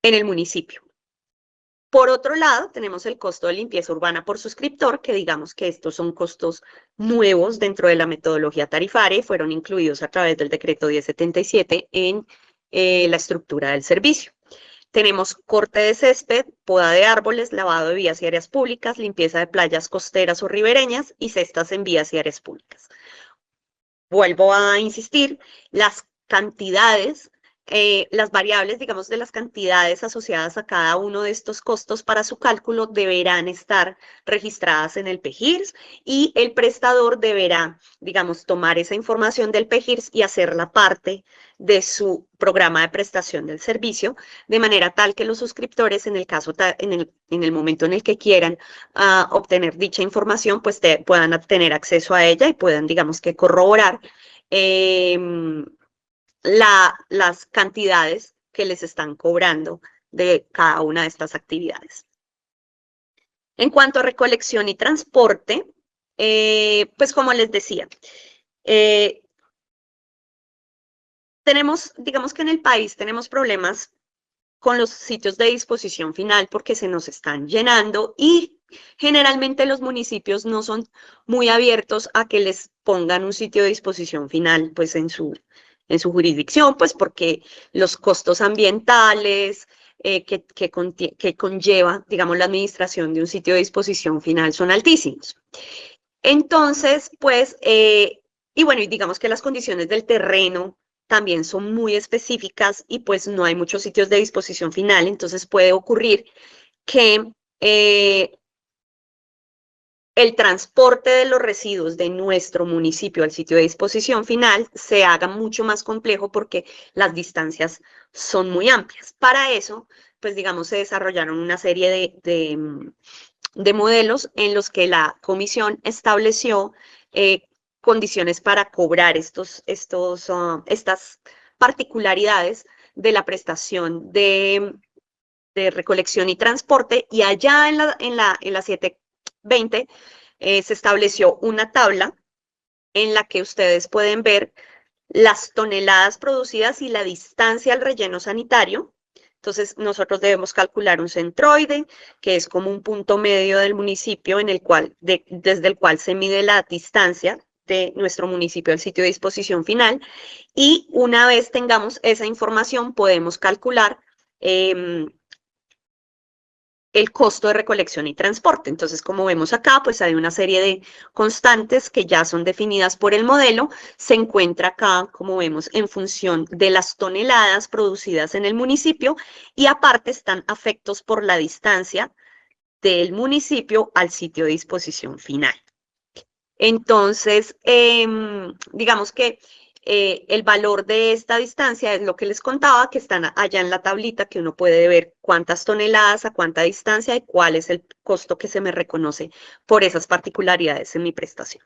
el municipio. Por otro lado, tenemos el costo de limpieza urbana por suscriptor, que digamos que estos son costos nuevos dentro de la metodología tarifaria y fueron incluidos a través del decreto 1077 en la estructura del servicio. Tenemos corte de césped, poda de árboles, lavado de vías y áreas públicas, limpieza de playas costeras o ribereñas y cestas en vías y áreas públicas. Vuelvo a insistir, las cantidades, las variables, digamos, de las cantidades asociadas a cada uno de estos costos para su cálculo deberán estar registradas en el PEGIRS, y el prestador deberá, digamos, tomar esa información del PEGIRS y hacerla parte de su programa de prestación del servicio, de manera tal que los suscriptores, en el momento en el que quieran obtener dicha información, pues puedan tener acceso a ella y puedan, digamos, que corroborar las cantidades que les están cobrando de cada una de estas actividades. En cuanto a recolección y transporte, pues como les decía, digamos que en el país tenemos problemas con los sitios de disposición final porque se nos están llenando y generalmente los municipios no son muy abiertos a que les pongan un sitio de disposición final pues en su jurisdicción, pues porque los costos ambientales que conlleva, digamos, la administración de un sitio de disposición final son altísimos. Entonces, pues, y bueno, y digamos que las condiciones del terreno también son muy específicas y pues no hay muchos sitios de disposición final, entonces puede ocurrir que el transporte de los residuos de nuestro municipio al sitio de disposición final se haga mucho más complejo porque las distancias son muy amplias. Para eso, pues digamos, se desarrollaron una serie de modelos en los que la comisión estableció condiciones para cobrar estas particularidades de la prestación de recolección y transporte, y allá en la 720 se estableció una tabla en la que ustedes pueden ver las toneladas producidas y la distancia al relleno sanitario. Entonces, nosotros debemos calcular un centroide, que es como un punto medio del municipio desde el cual se mide la distancia de nuestro municipio al sitio de disposición final. Y una vez tengamos esa información, podemos calcular el costo de recolección y transporte. Entonces, como vemos acá, pues hay una serie de constantes que ya son definidas por el modelo. Se encuentra acá, como vemos, en función de las toneladas producidas en el municipio y aparte están afectos por la distancia del municipio al sitio de disposición final. Entonces, digamos que el valor de esta distancia es lo que les contaba, que están allá en la tablita, que uno puede ver cuántas toneladas, a cuánta distancia y cuál es el costo que se me reconoce por esas particularidades en mi prestación.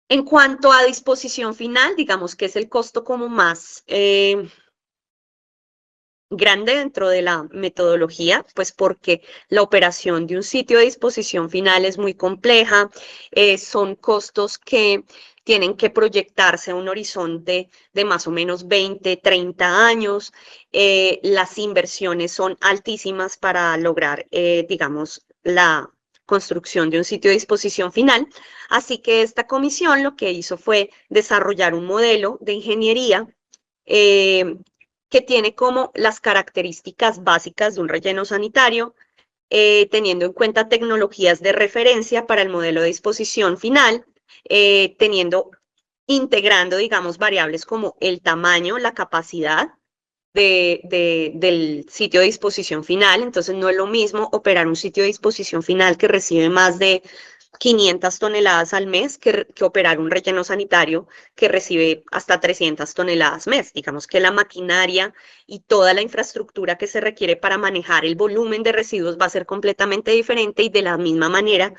En cuanto a disposición final, digamos que es el costo como más grande dentro de la metodología, pues porque la operación de un sitio de disposición final es muy compleja, son costos que tienen que proyectarse a un horizonte de más o menos 20, 30 años, las inversiones son altísimas para lograr, digamos, la construcción de un sitio de disposición final, así que esta comisión lo que hizo fue desarrollar un modelo de ingeniería que tiene como las características básicas de un relleno sanitario, teniendo en cuenta tecnologías de referencia para el modelo de disposición final, integrando, digamos, variables como el tamaño, la capacidad del sitio de disposición final. Entonces, no es lo mismo operar un sitio de disposición final que recibe más de 500 toneladas al mes que operar un relleno sanitario que recibe hasta 300 toneladas mes. Digamos que la maquinaria y toda la infraestructura que se requiere para manejar el volumen de residuos va a ser completamente diferente y de la misma manera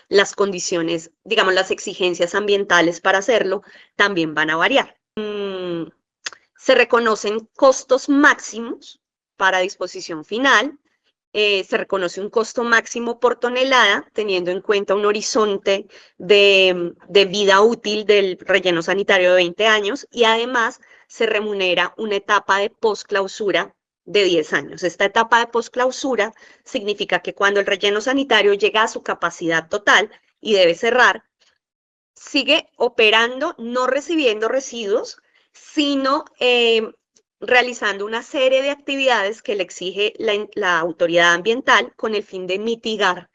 las condiciones, digamos, las exigencias ambientales para hacerlo también van a variar. Se reconocen costos máximos para disposición final. Se reconoce un costo máximo por tonelada, teniendo en cuenta un horizonte de vida útil del relleno sanitario de 20 años y además se remunera una etapa de posclausura de 10 años. Esta etapa de posclausura significa que cuando el relleno sanitario llega a su capacidad total y debe cerrar, sigue operando, no recibiendo residuos, sino realizando una serie de actividades que le exige la autoridad ambiental con el fin de mitigar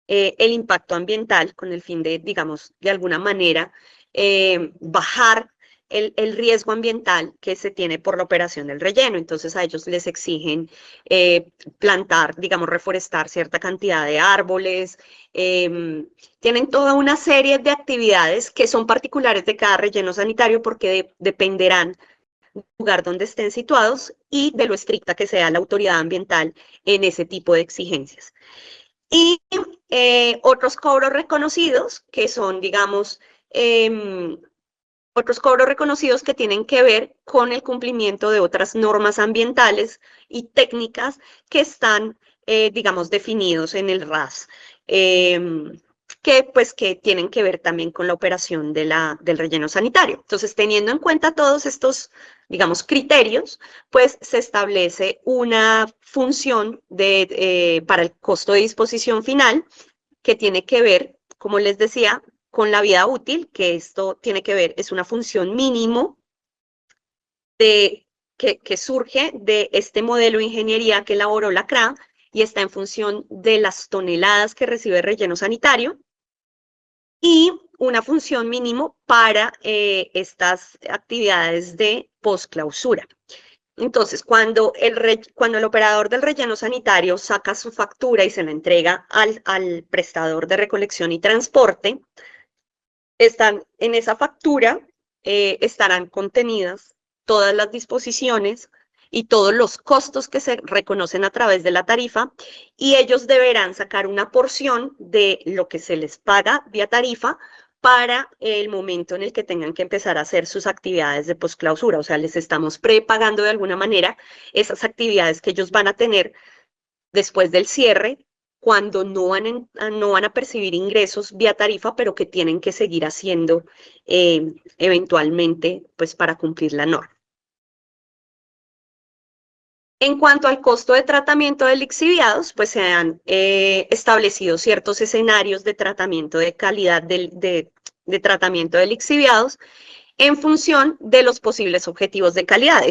el impacto ambiental, con el fin de, digamos, de alguna manera bajar el riesgo ambiental que se tiene por la operación del relleno. Entonces a ellos les exigen plantar, digamos, reforestar cierta cantidad de árboles, tienen toda una serie de actividades que son particulares de cada relleno sanitario porque dependerán del lugar donde estén situados y de lo estricta que sea la autoridad ambiental en ese tipo de exigencias. Y otros cobros reconocidos que son, digamos, otros cobros reconocidos que tienen que ver con el cumplimiento de otras normas ambientales y técnicas que están, digamos, definidos en el RAS, que tienen que ver también con la operación del relleno sanitario. Entonces, teniendo en cuenta todos estos, digamos, criterios, pues se establece una función para el costo de disposición final que tiene que ver, como les decía, con la vida útil, que esto tiene que ver, es una función mínimo que surge de este modelo de ingeniería que elaboró la CRA y está en función de las toneladas que recibe el relleno sanitario y una función mínimo para estas actividades de postclausura. Entonces, cuando el operador del relleno sanitario saca su factura y se la entrega al prestador de recolección y transporte, en esa factura estarán contenidas todas las disposiciones y todos los costos que se reconocen a través de la tarifa y ellos deberán sacar una porción de lo que se les paga vía tarifa para el momento en el que tengan que empezar a hacer sus actividades de postclausura. O sea, les estamos prepagando de alguna manera esas actividades que ellos van a tener después del cierre, cuando no van a percibir ingresos vía tarifa, pero que tienen que seguir haciendo eventualmente pues, para cumplir la norma. En cuanto al costo de tratamiento de lixiviados, pues se han establecido ciertos escenarios de tratamiento de calidad de tratamiento de lixiviados en función de los posibles objetivos de calidad.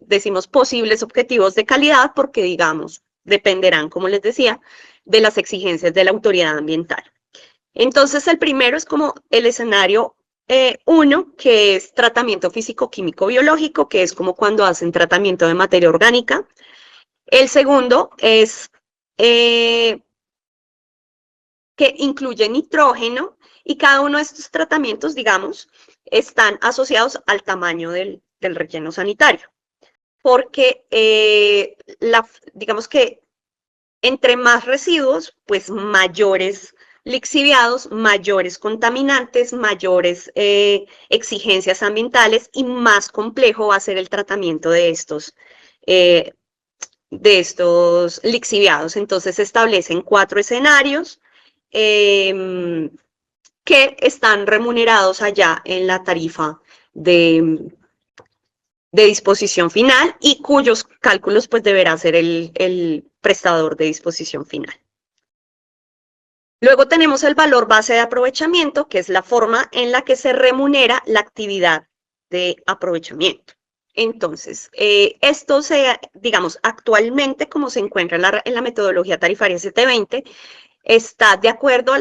Decimos posibles objetivos de calidad porque, digamos, dependerán, como les decía, de las exigencias de la autoridad ambiental. Entonces, el primero es como el escenario 1, que es tratamiento físico-químico-biológico, que es como cuando hacen tratamiento de materia orgánica. El segundo es que incluye nitrógeno y cada uno de estos tratamientos, digamos, están asociados al tamaño del relleno sanitario. Porque, digamos que entre más residuos, pues mayores lixiviados, mayores contaminantes, mayores exigencias ambientales y más complejo va a ser el tratamiento de estos lixiviados. Entonces se establecen 4 escenarios que están remunerados allá en la tarifa de disposición final y cuyos cálculos pues deberá hacer el prestador de disposición final. Luego tenemos el valor base de aprovechamiento, que es la forma en la que se remunera la actividad de aprovechamiento. Entonces, digamos, actualmente como se encuentra en la metodología tarifaria 720, está de acuerdo a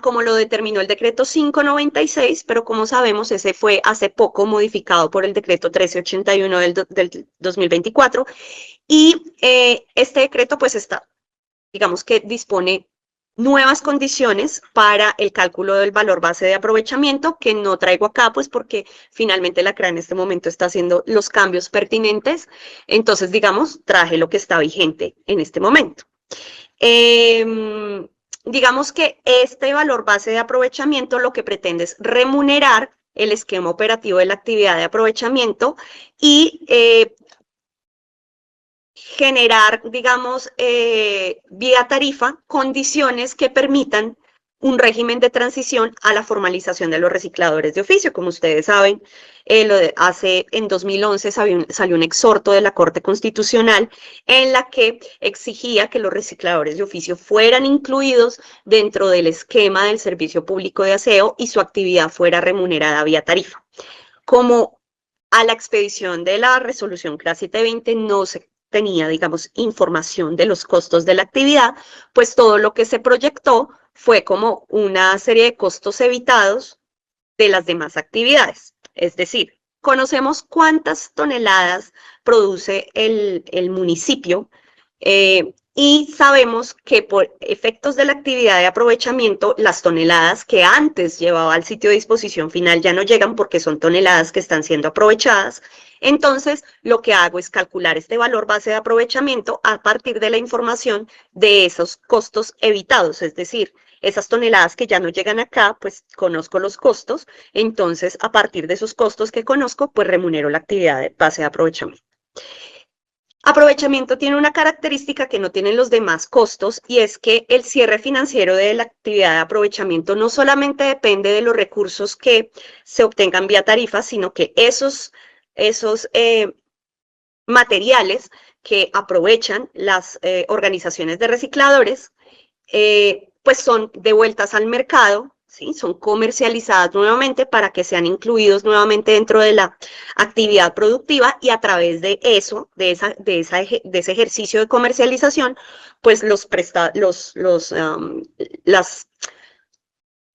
como lo determinó el decreto 596, pero como sabemos, ese fue hace poco modificado por el decreto 1381 del 2024, y este decreto pues digamos que dispone nuevas condiciones para el cálculo del valor base de aprovechamiento, que no traigo acá, pues porque finalmente la CRA en este momento está haciendo los cambios pertinentes, entonces digamos, traje lo que está vigente en este momento. Digamos que este valor base de aprovechamiento lo que pretende es remunerar el esquema operativo de la actividad de aprovechamiento y generar, digamos, vía tarifa, condiciones que permitan un régimen de transición a la formalización de los recicladores de oficio. Como ustedes saben, en 2011 salió un exhorto de la Corte Constitucional en la que exigía que los recicladores de oficio fueran incluidos dentro del esquema del servicio público de aseo y su actividad fuera remunerada vía tarifa. Como a la expedición de la resolución CRA 720 no se tenía, digamos, información de los costos de la actividad, pues todo lo que se proyectó fue como una serie de costos evitados de las demás actividades. Es decir, conocemos cuántas toneladas produce el municipio y sabemos que por efectos de la actividad de aprovechamiento, las toneladas que antes llevaba al sitio de disposición final ya no llegan porque son toneladas que están siendo aprovechadas. Entonces, lo que hago es calcular este valor base de aprovechamiento a partir de la información de esos costos evitados, es decir, esas toneladas que ya no llegan acá, pues conozco los costos, entonces a partir de esos costos que conozco, pues remunero la actividad de base de aprovechamiento. Aprovechamiento tiene una característica que no tienen los demás costos y es que el cierre financiero de la actividad de aprovechamiento no solamente depende de los recursos que se obtengan vía tarifa, sino que esos materiales que aprovechan las organizaciones de recicladores, pues son devueltas al mercado, ¿sí? Son comercializadas nuevamente para que sean incluidos nuevamente dentro de la actividad productiva y a través de eso, de ese ejercicio de comercialización, pues las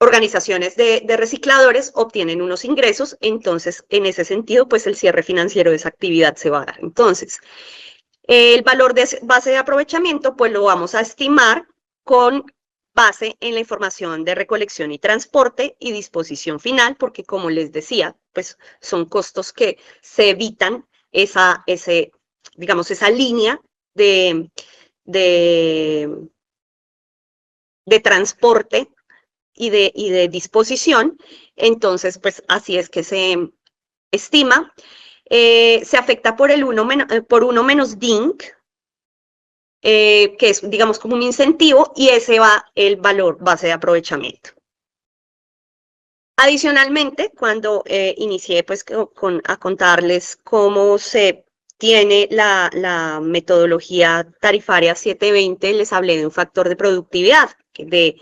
organizaciones de recicladores obtienen unos ingresos, entonces en ese sentido, pues el cierre financiero de esa actividad se va a dar. Entonces, el valor de base de aprovechamiento, pues lo vamos a estimar con base en la información de recolección y transporte y disposición final, porque como les decía, pues son costos que se evitan digamos, esa línea de transporte y de disposición. Entonces, pues así es que se estima. Se afecta por por 1 menos DINC, que es, digamos, como un incentivo, y ese va el valor base de aprovechamiento. Adicionalmente, cuando inicié pues a contarles cómo se tiene la metodología tarifaria 720, les hablé de un factor de productividad, de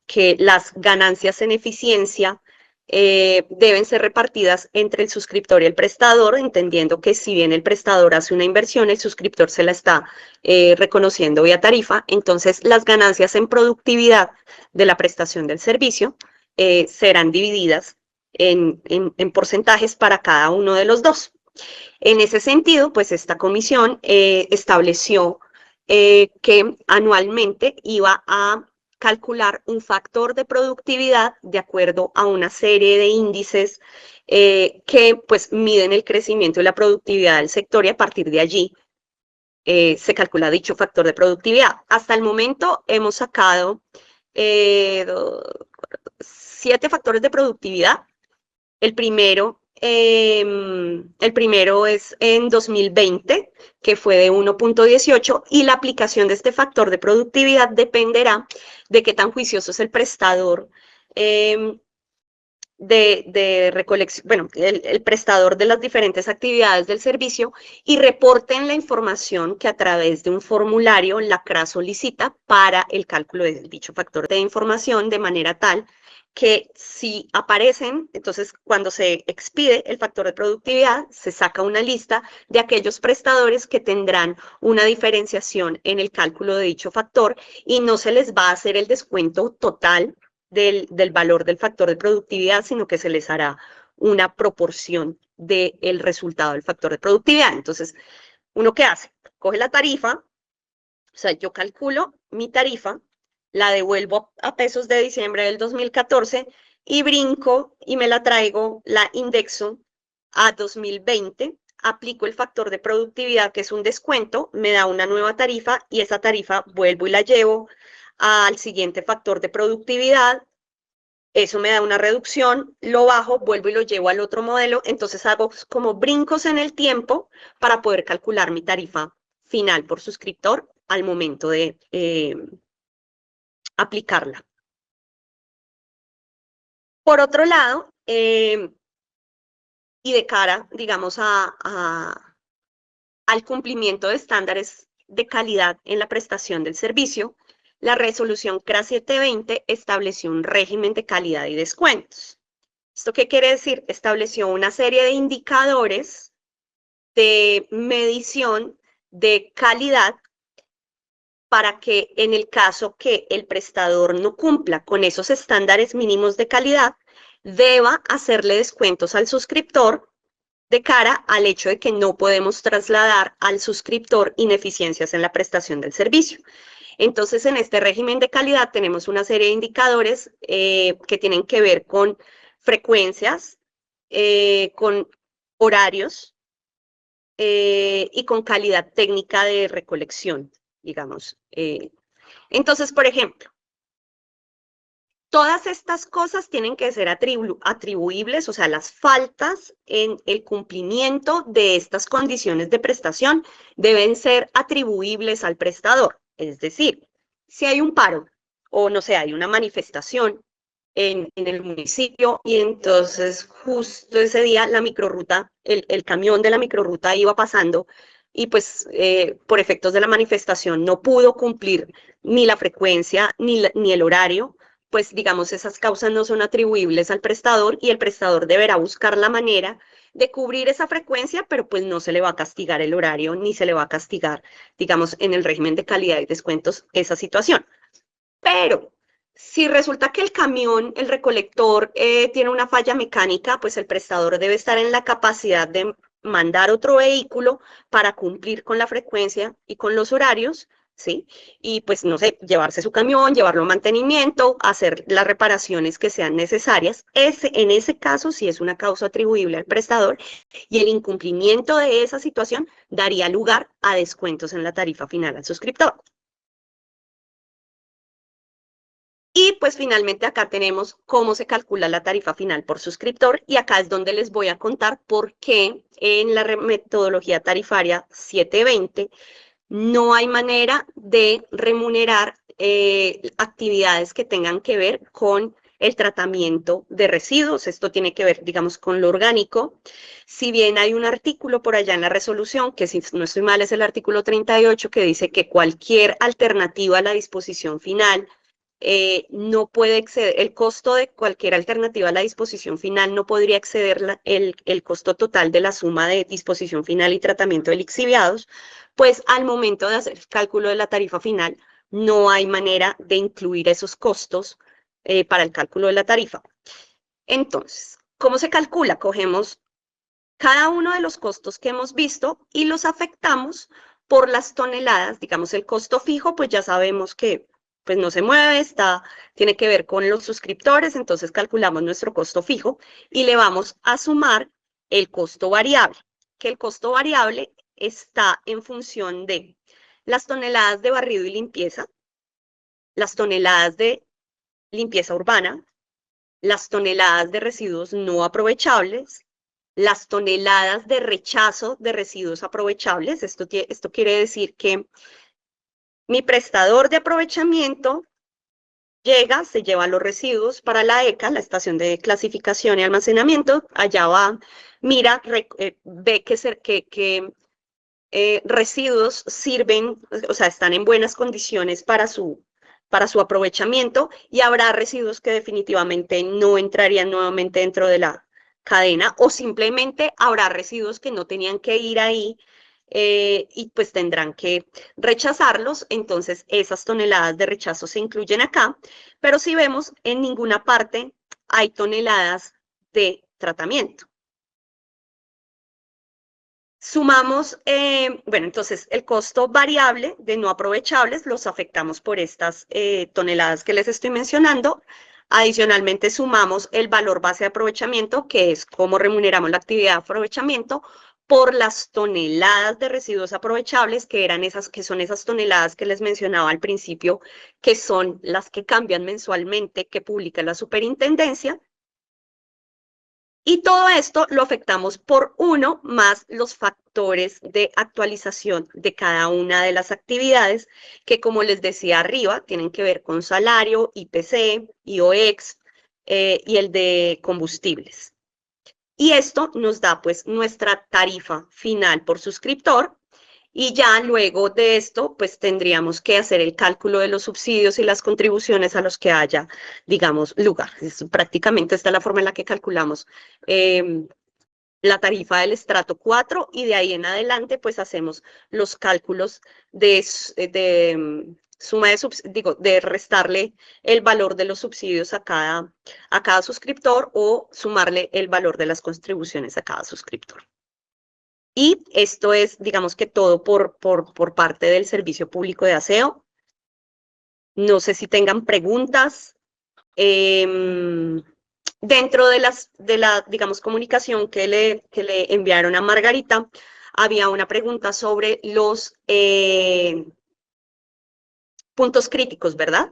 que las ganancias en eficiencia deben ser repartidas entre el suscriptor y el prestador, entendiendo que si bien el prestador hace una inversión, el suscriptor se la está reconociendo vía tarifa. Entonces, las ganancias en productividad de la prestación del servicio serán divididas en porcentajes para cada uno de los dos. En ese sentido, pues esta comisión estableció que anualmente iba a calcular un factor de productividad de acuerdo a una serie de índices que pues miden el crecimiento y la productividad del sector, y a partir de allí se calcula dicho factor de productividad. Hasta el momento hemos sacado 7 factores de productividad. El primero es en 2020, que fue de 1.18, y la aplicación de este factor de productividad dependerá de qué tan juicioso es el prestador de recolección, bueno, el prestador de las diferentes actividades del servicio, y reporten la información que a través de un formulario la CRA solicita para el cálculo de dicho factor de información, de manera tal que si aparecen, entonces cuando se expide el factor de productividad, se saca una lista de aquellos prestadores que tendrán una diferenciación en el cálculo de dicho factor, y no se les va a hacer el descuento total del valor del factor de productividad, sino que se les hará una proporción del resultado del factor de productividad. Entonces, ¿uno qué hace? Coge la tarifa, o sea, yo calculo mi tarifa, la devuelvo a pesos de diciembre del 2014 y brinco y me la traigo, la indexo a 2020, aplico el factor de productividad, que es un descuento, me da una nueva tarifa, y esa tarifa vuelvo y la llevo al siguiente factor de productividad. Eso me da una reducción, lo bajo, vuelvo y lo llevo al otro modelo. Entonces hago como brincos en el tiempo para poder calcular mi tarifa final por suscriptor al momento de aplicarla. Por otro lado, y de cara, digamos, al cumplimiento de estándares de calidad en la prestación del servicio, la resolución CRA 720 estableció un régimen de calidad y descuentos. ¿Esto qué quiere decir? Estableció una serie de indicadores de medición de calidad para que en el caso que el prestador no cumpla con esos estándares mínimos de calidad, deba hacerle descuentos al suscriptor de cara al hecho de que no podemos trasladar al suscriptor ineficiencias en la prestación del servicio. Entonces, en este régimen de calidad tenemos una serie de indicadores que tienen que ver con frecuencias, con horarios y con calidad técnica de recolección, digamos. Entonces, por ejemplo, Todas estas cosas tienen que ser atribuibles, o sea, las faltas en el cumplimiento de estas condiciones de prestación deben ser atribuibles al prestador. Es decir, si hay un paro o no sé, hay una manifestación en el municipio y entonces justo ese día la microrruta, el camión de la microrruta iba pasando y pues por efectos de la manifestación no pudo cumplir ni la frecuencia ni el horario, pues digamos esas causas no son atribuibles al prestador y el prestador deberá buscar la manera de cubrir esa frecuencia, pero pues no se le va a castigar el horario ni se le va a castigar, digamos, en el régimen de calidad y descuentos esa situación. Pero si resulta que el camión, el recolector, tiene una falla mecánica, pues el prestador debe estar en la capacidad de mandar otro vehículo para cumplir con la frecuencia y con los horarios, ¿sí? Y pues, no sé, llevarse su camión, llevarlo a mantenimiento, hacer las reparaciones que sean necesarias. En ese caso, sí es una causa atribuible al prestador y el incumplimiento de esa situación daría lugar a descuentos en la tarifa final al suscriptor. Y pues finalmente acá tenemos cómo se calcula la tarifa final por suscriptor y acá es donde les voy a contar por qué en la metodología tarifaria 720 no hay manera de remunerar actividades que tengan que ver con el tratamiento de residuos. Esto tiene que ver, digamos, con lo orgánico. Si bien hay un artículo por allá en la resolución, que si no estoy mal es el artículo 38, que dice que cualquier alternativa a la disposición final no puede exceder, el costo de cualquier alternativa a la disposición final no podría exceder el costo total de la suma de disposición final y tratamiento de lixiviados, pues al momento de hacer el cálculo de la tarifa final no hay manera de incluir esos costos para el cálculo de la tarifa. Entonces, ¿cómo se calcula? Cogemos cada uno de los costos que hemos visto y los afectamos por las toneladas. Digamos, el costo fijo, pues ya sabemos que pues no se mueve, tiene que ver con los suscriptores, entonces calculamos nuestro costo fijo y le vamos a sumar el costo variable, que el costo variable está en función de las toneladas de barrido y limpieza, las toneladas de limpieza urbana, las toneladas de residuos no aprovechables, las toneladas de rechazo de residuos aprovechables. Esto quiere decir que mi prestador de aprovechamiento llega, se lleva los residuos para la ECA, la estación de clasificación y almacenamiento, allá va, mira, ve que residuos sirven, o sea, están en buenas condiciones para su aprovechamiento y habrá residuos que definitivamente no entrarían nuevamente dentro de la cadena o simplemente habrá residuos que no tenían que ir ahí y pues tendrán que rechazarlos, entonces esas toneladas de rechazo se incluyen acá, pero si vemos en ninguna parte hay toneladas de tratamiento. Sumamos, bueno, entonces el costo variable de no aprovechables los afectamos por estas toneladas que les estoy mencionando. Adicionalmente sumamos el valor base de aprovechamiento, que es cómo remuneramos la actividad de aprovechamiento, por las toneladas de residuos aprovechables, que son esas toneladas que les mencionaba al principio, que son las que cambian mensualmente, que publica la superintendencia. Y todo esto lo afectamos por 1 más los factores de actualización de cada una de las actividades que, como les decía arriba, tienen que ver con salario, IPC, IOEX y el de combustibles. Y esto nos da pues nuestra tarifa final por suscriptor. Y ya luego de esto, pues tendríamos que hacer el cálculo de los subsidios y las contribuciones a los que haya, digamos, lugar. Prácticamente esta es la forma en la que calculamos la tarifa del estrato 4 y de ahí en adelante, pues hacemos los cálculos de suma de restarle el valor de los subsidios a cada suscriptor o sumarle el valor de las contribuciones a cada suscriptor. Y esto es, digamos que todo por parte del Servicio Público de Aseo. No sé si tengan preguntas. Dentro de la, digamos, comunicación que le enviaron a Margarita, había una pregunta sobre los puntos críticos, ¿verdad?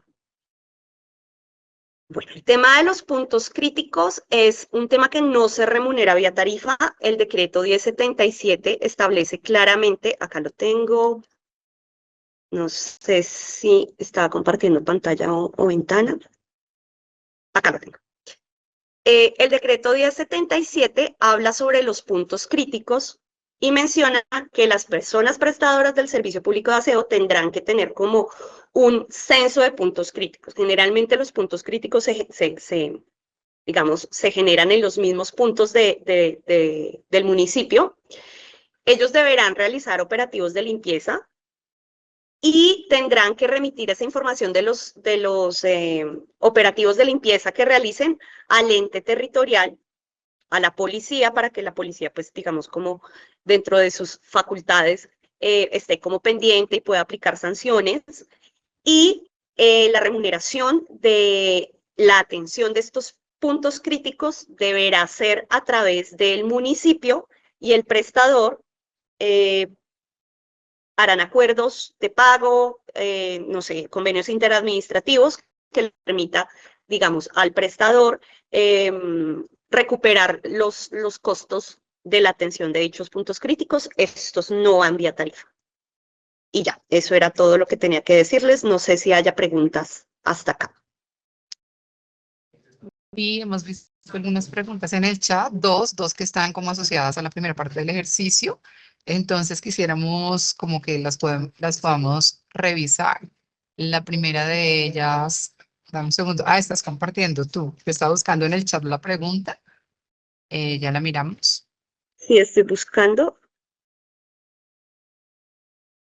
Bueno, el tema de los puntos críticos es un tema que no se remunera vía tarifa. El decreto 1077 establece claramente, acá lo tengo, no sé si estaba compartiendo pantalla o ventana. Acá lo tengo. El decreto 1077 habla sobre los puntos críticos y menciona que las personas prestadoras del servicio público de aseo tendrán que tener como un censo de puntos críticos. Generalmente los puntos críticos digamos, se generan en los mismos puntos del municipio. Ellos deberán realizar operativos de limpieza y tendrán que remitir esa información de los operativos de limpieza que realicen al ente territorial, a la policía, para que la policía, pues, digamos, como dentro de sus facultades, esté como pendiente y pueda aplicar sanciones. Y la remuneración de la atención de estos puntos críticos deberá ser a través del municipio y el prestador harán acuerdos de pago, no sé, convenios interadministrativos que le permita, digamos, al prestador recuperar los costos de la atención de dichos puntos críticos. Estos no van vía tarifa. Y ya, eso era todo lo que tenía que decirles. No sé si haya preguntas hasta acá. Y hemos visto algunas preguntas en el chat, dos que están como asociadas a la primera parte del ejercicio. Entonces quisiéramos como que las podamos revisar. La primera de ellas, dame un segundo. Estás compartiendo tú. Yo estaba buscando en el chat la pregunta. Ya la miramos. Sí, estoy buscando.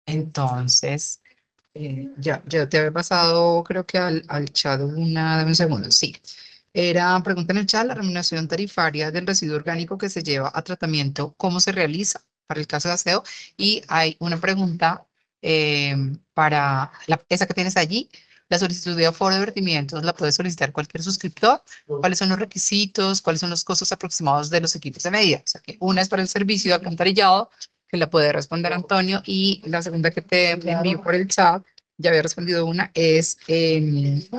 Entonces, ya te había pasado, creo que al chat dame un segundo, sí. Era pregunta en el chat, la remuneración tarifaria del residuo orgánico que se lleva a tratamiento, ¿cómo se realiza para el caso de aseo? Y hay una pregunta para esa que tienes allí. La solicitud de aforo de vertimientos la puede solicitar cualquier suscriptor. ¿Cuáles son los requisitos? ¿Cuáles son los costos aproximados de los equipos de medida? O sea, que una es para el servicio de alcantarillado, que la puede responder Antonio, y la segunda que te envío por el chat, ya había respondido una, es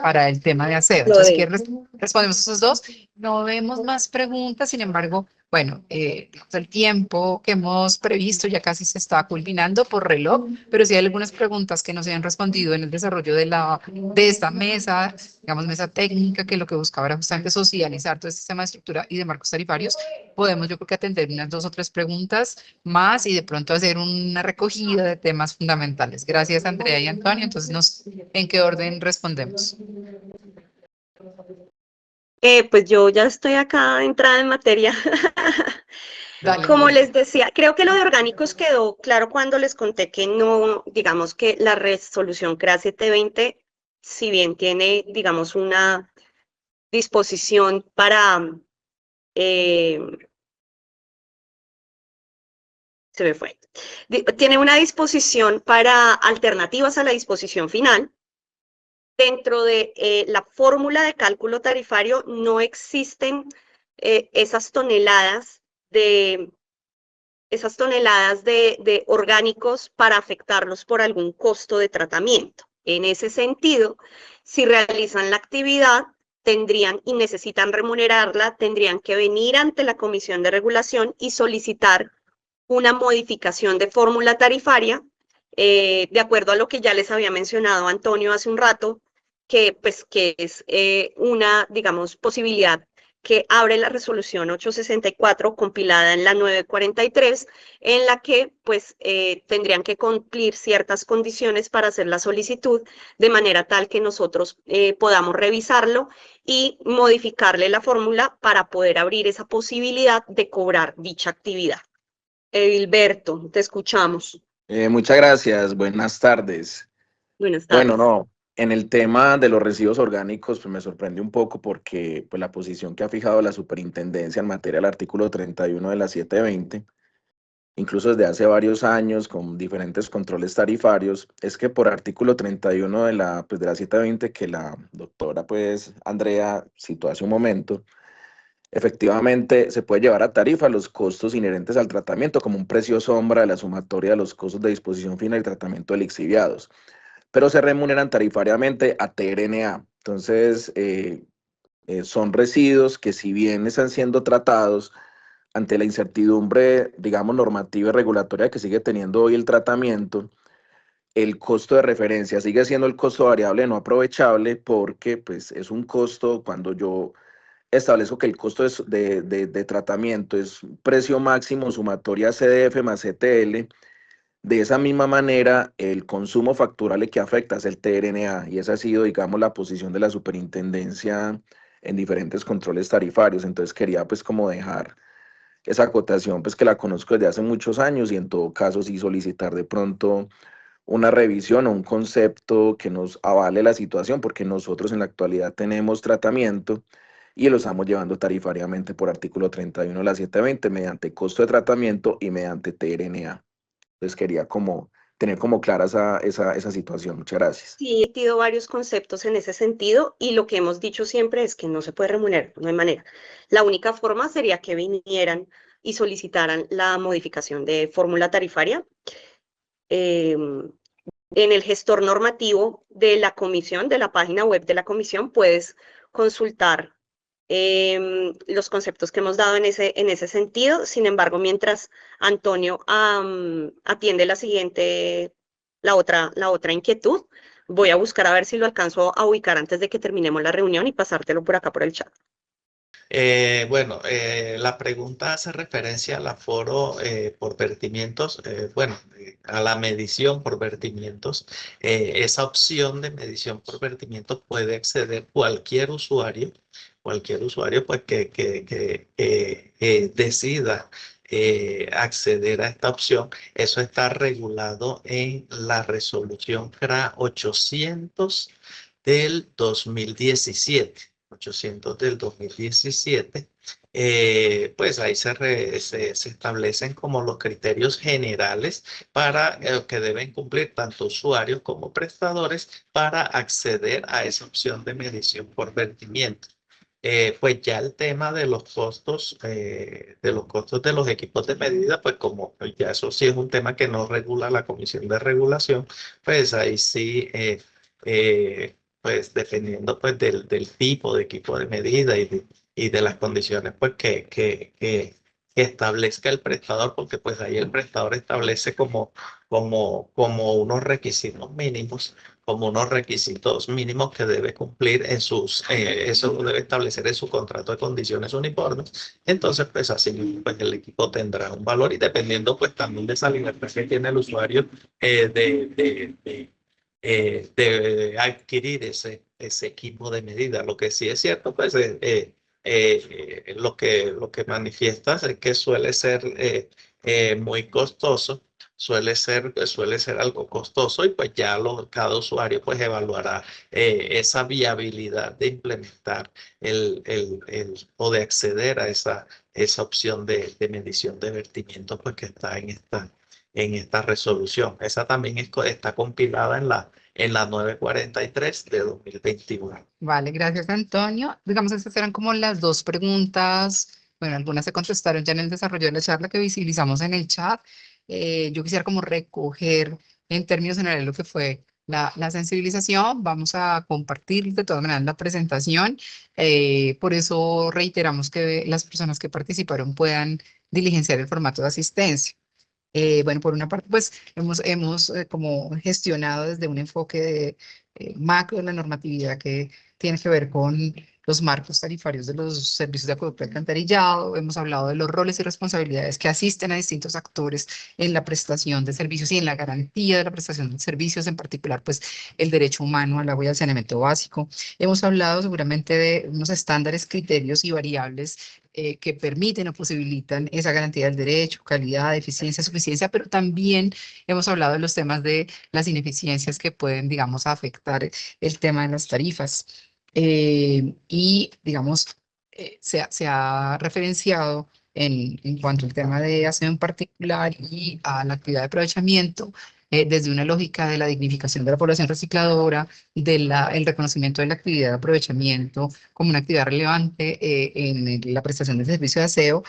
para el tema de aseo. Entonces, ¿quieres respondemos esos dos? No vemos más preguntas, sin embargo, bueno, el tiempo que hemos previsto ya casi se está culminando por reloj, pero sí hay algunas preguntas que no se han respondido en el desarrollo de esta mesa, digamos, mesa técnica, que lo que buscaba era justamente socializar todo este sistema de estructura y de marcos tarifarios. Podemos, yo creo que atender unas 2 o 3 preguntas más y de pronto hacer una recogida de temas fundamentales. Gracias, Andrea y Antonio. Entonces, ¿en qué orden respondemos? Pues yo ya estoy acá entrada en materia. Dale. Como les decía, creo que lo de orgánicos quedó claro cuando les conté que no, digamos que la resolución CRA 720, si bien tiene, digamos, una disposición para, se me fue, tiene una disposición para alternativas a la disposición final. Dentro de la fórmula de cálculo tarifario no existen esas toneladas de orgánicos para afectarlos por algún costo de tratamiento. En ese sentido, si realizan la actividad, tendrían y necesitan remunerarla, tendrían que venir ante la Comisión de Regulación y solicitar una modificación de fórmula tarifaria, de acuerdo a lo que ya les había mencionado Antonio hace un rato, que es una, digamos, posibilidad que abre la resolución 864 compilada en la 943, en la que pues tendrían que cumplir ciertas condiciones para hacer la solicitud, de manera tal que nosotros podamos revisarlo y modificarle la fórmula para poder abrir esa posibilidad de cobrar dicha actividad. Edilberto, te escuchamos. Muchas gracias, buenas tardes. Buenas tardes. Bueno, no, en el tema de los residuos orgánicos, pues me sorprende un poco porque pues, la posición que ha fijado la superintendencia en materia del artículo 31 de la 720, incluso desde hace varios años con diferentes controles tarifarios, es que por artículo 31 de la 720 que la doctora pues Andrea citó hace un momento, efectivamente, se puede llevar a tarifa los costos inherentes al tratamiento como un precio sombra de la sumatoria de los costos de disposición final y tratamiento de lixiviados, pero se remuneran tarifariamente a TRNA. Entonces, son residuos que, si bien están siendo tratados ante la incertidumbre, digamos, normativa y regulatoria que sigue teniendo hoy el tratamiento, el costo de referencia sigue siendo el costo variable no aprovechable, porque pues es un costo. Cuando yo establezco que el costo de tratamiento es precio máximo sumatoria CDF más CTL, de esa misma manera el consumo facturable que afecta es el TRNA, y esa ha sido, digamos, la posición de la superintendencia en diferentes controles tarifarios. Entonces quería pues como dejar esa acotación, pues que la conozco desde hace muchos años, y en todo caso sí solicitar de pronto una revisión o un concepto que nos avale la situación, porque nosotros en la actualidad tenemos tratamiento y lo estamos llevando tarifariamente por artículo 31 de la 720 mediante costo de tratamiento y mediante TRNA. Entonces quería como tener como clara esa situación. Muchas gracias. Sí, he metido varios conceptos en ese sentido, y lo que hemos dicho siempre es que no se puede remunerar, no hay manera. La única forma sería que vinieran y solicitaran la modificación de fórmula tarifaria. En el gestor normativo de la comisión, de la página web de la comisión, puedes consultar los conceptos que hemos dado en ese sentido. Sin embargo, mientras Antonio atiende la otra inquietud, voy a buscar a ver si lo alcanzo a ubicar antes de que terminemos la reunión y pasártelo por acá por el chat. Bueno, la pregunta hace referencia al aforo por vertimientos, a la medición por vertimientos. Esa opción de medición por vertimientos puede acceder cualquier usuario pues que decida acceder a esta opción. Eso está regulado en la resolución CRA 800 del 2017. 800 del 2017, pues ahí se establecen como los criterios generales para que deben cumplir tanto usuarios como prestadores para acceder a esa opción de medición por vertimiento. Pues ya el tema de los costos de los equipos de medida, pues como ya eso sí es un tema que no regula la Comisión de Regulación, pues ahí sí pues dependiendo pues del tipo de equipo de medida y de las condiciones pues que establezca el prestador, porque pues ahí el prestador establece como unos requisitos mínimos, que debe cumplir eso lo debe establecer en su contrato de condiciones uniformes. Entonces pues así mismo, pues el equipo tendrá un valor, y dependiendo pues también de esa libertad que tiene el usuario de adquirir ese equipo de medida. Lo que sí es cierto, pues lo que manifiestas es que suele ser muy costoso, suele ser algo costoso, y pues ya cada usuario pues evaluará esa viabilidad de implementar o de acceder a esa opción de medición de vertimiento pues que está en esta resolución. Esa también está compilada en la 943 de 2021. Vale, gracias, Antonio. Digamos, estas eran como las dos preguntas. Bueno, algunas se contestaron ya en el desarrollo de la charla que visibilizamos en el chat. Yo quisiera como recoger en términos generales lo que fue la sensibilización. Vamos a compartir de todas maneras la presentación. Por eso reiteramos que las personas que participaron puedan diligenciar el formato de asistencia. Bueno, por una parte, pues hemos como gestionado desde un enfoque de macro de la normatividad que tiene que ver con los marcos tarifarios de los servicios de acueducto y alcantarillado. Hemos hablado de los roles y responsabilidades que asisten a distintos actores en la prestación de servicios y en la garantía de la prestación de servicios, en particular, pues el derecho humano al agua y al saneamiento básico. Hemos hablado seguramente de unos estándares, criterios y variables que permiten o posibilitan esa garantía del derecho, calidad, eficiencia, suficiencia, pero también hemos hablado de los temas de las ineficiencias que pueden, digamos, afectar el tema de las tarifas. Y, digamos, se ha referenciado en cuanto al tema de aseo en particular y a la actividad de aprovechamiento, desde una lógica de la dignificación de la población recicladora, el reconocimiento de la actividad de aprovechamiento como una actividad relevante en la prestación del servicio de aseo,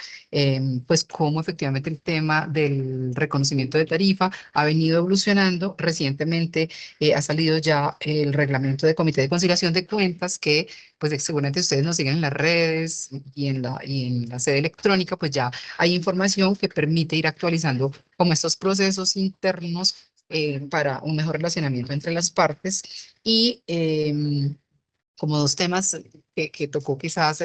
pues cómo efectivamente el tema del reconocimiento de tarifa ha venido evolucionando. Recientemente ha salido ya el reglamento de Comité de Conciliación de Cuentas que pues seguramente ustedes nos siguen en las redes y en la sede electrónica, pues ya hay información que permite ir actualizando como estos procesos internos para un mejor relacionamiento entre las partes y como dos temas que tocó quizás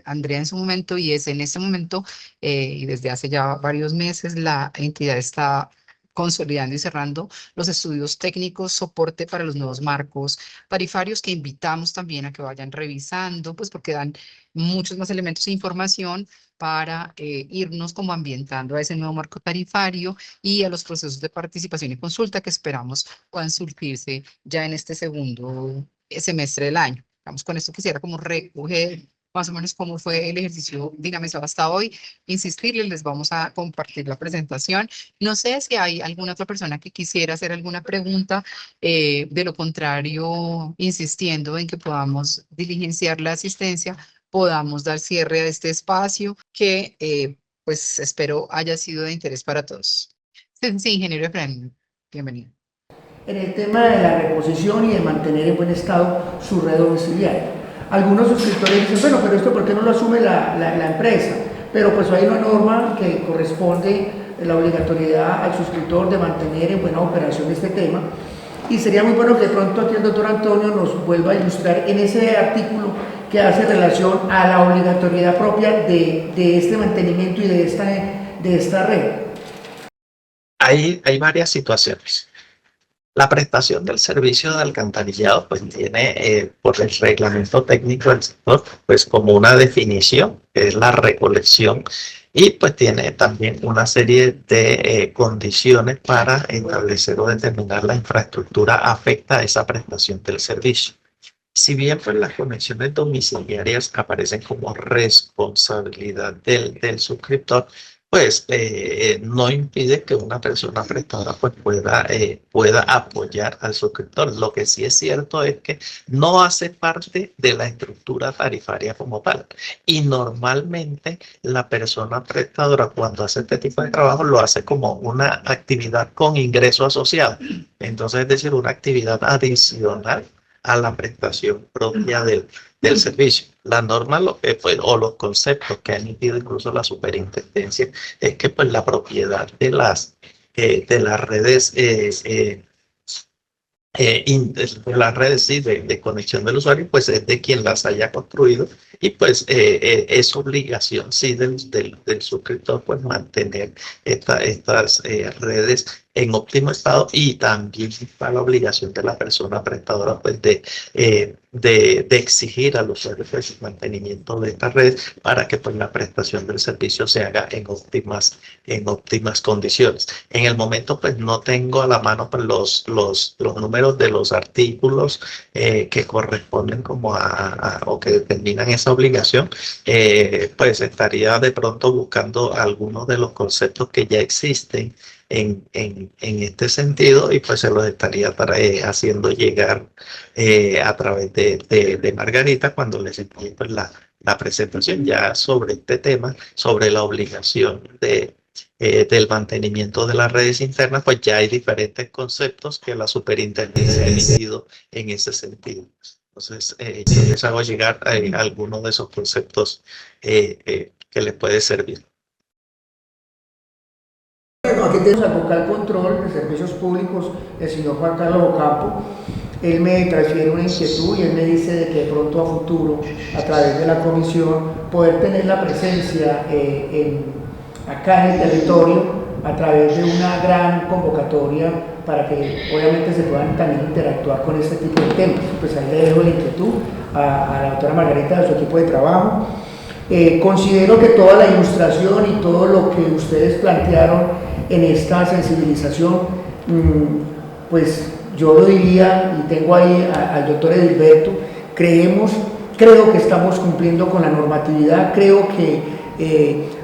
Andrea en su momento, y es en este momento y desde hace ya varios meses la entidad está consolidando y cerrando los estudios técnicos, soporte para los nuevos marcos tarifarios, que invitamos también a que vayan revisando, pues porque dan muchos más elementos e información para irnos como ambientando a ese nuevo marco tarifario y a los procesos de participación y consulta que esperamos puedan surgirse ya en este segundo semestre del año. Vamos, con esto quisiera como recoger más o menos cómo fue el ejercicio dinamizado hasta hoy. Insistirles, les vamos a compartir la presentación. No sé si hay alguna otra persona que quisiera hacer alguna pregunta. De lo contrario, insistiendo en que podamos diligenciar la asistencia, podamos dar cierre a este espacio que pues espero haya sido de interés para todos. Sí, sí, ingeniero Efraín, bienvenido. En el tema de la reposición y de mantener en buen estado su red domiciliaria. Algunos suscriptores dicen, bueno, pero esto ¿por qué no lo asume la empresa? Pero pues hay una norma que corresponde la obligatoriedad al suscriptor de mantener en buena operación este tema, y sería muy bueno que pronto aquí el doctor Antonio nos vuelva a ilustrar en ese artículo que hace relación a la obligatoriedad propia de este mantenimiento y de esta red. Hay varias situaciones. La prestación del servicio de alcantarillado pues tiene por el reglamento técnico del sector pues como una definición, que es la recolección, y pues tiene también una serie de condiciones para establecer o determinar la infraestructura afecta a esa prestación del servicio. Si bien pues las conexiones domiciliarias aparecen como responsabilidad del suscriptor, pues no impide que una persona prestadora pues pueda apoyar al suscriptor. Lo que sí es cierto es que no hace parte de la estructura tarifaria como tal. Y normalmente la persona prestadora cuando hace este tipo de trabajo lo hace como una actividad con ingreso asociado. Entonces, es decir, una actividad adicional a la prestación propia del servicio. La norma o los conceptos que ha emitido incluso la superintendencia es que pues la propiedad de las redes de las redes sí, de conexión del usuario, pues es de quien las haya construido, y pues es obligación sí del suscriptor pues mantener estas redes en óptimo estado, y también está la obligación de la persona prestadora pues de exigir al usuario pues, el mantenimiento de estas redes para que pues la prestación del servicio se haga en óptimas condiciones. En el momento pues no tengo a la mano pues, los números de los artículos que corresponden como o que determinan esa obligación, pues estaría de pronto buscando algunos de los conceptos que ya existen en este sentido, y pues se los estaría haciendo llegar a través de Margarita cuando les envíe pues, la presentación ya sobre este tema, sobre la obligación del mantenimiento de las redes internas. Pues ya hay diferentes conceptos que la superintendencia ha emitido en ese sentido. Entonces, yo les hago llegar a algunos de esos conceptos que les puede servir. Bueno, aquí tenemos al vocal control de servicios públicos, el señor Juan Carlos Ocampo. Él me transfiere una inquietud y él me dice de que de pronto a futuro, a través de la comisión, poder tener la presencia acá en el territorio a través de una gran convocatoria para que obviamente se puedan también interactuar con este tipo de temas. Pues ahí le dejo la inquietud a la doctora Margarita de su equipo de trabajo. Considero que toda la ilustración y todo lo que ustedes plantearon en esta sensibilización, pues yo lo diría, y tengo ahí al doctor Edilberto, creo que estamos cumpliendo con la normatividad, creo que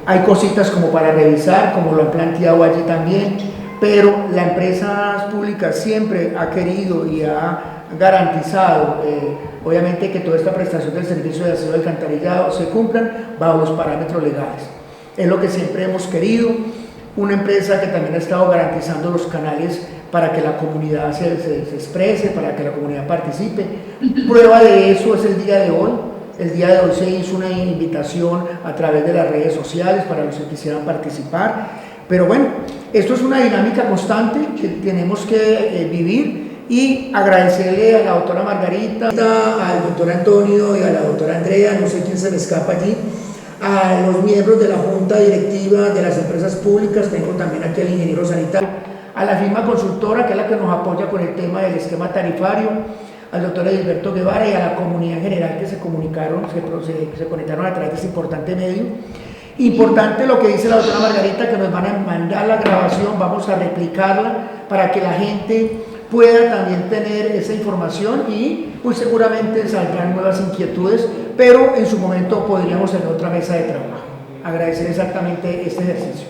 hay cositas como para revisar, como lo han planteado allí también, pero la empresa pública siempre ha querido y ha garantizado, obviamente, que toda esta prestación del servicio de aseo alcantarillado se cumplan bajo los parámetros legales. Es lo que siempre hemos querido, una empresa que también ha estado garantizando los canales para que la comunidad se exprese, para que la comunidad participe. Prueba de eso es el día de hoy. El día de hoy se hizo una invitación a través de las redes sociales para los que quisieran participar. Pero bueno, esto es una dinámica constante que tenemos que vivir, y agradecerle a la doctora Margarita, al doctor Antonio y a la doctora Andrea, no sé quién se me escapa allí, a los miembros de la junta directiva de las empresas públicas, tengo también aquí al ingeniero sanitario, a la firma consultora, que es la que nos apoya con el tema del esquema tarifario, al doctor Edilberto Guevara y a la comunidad en general que se comunicaron, se conectaron a través de este importante medio. Importante lo que dice la doctora Margarita, que nos van a mandar la grabación, vamos a replicarla para que la gente pueda también tener esa información, y pues seguramente saldrán nuevas inquietudes, pero en su momento podríamos tener otra mesa de trabajo. Agradecer exactamente este ejercicio.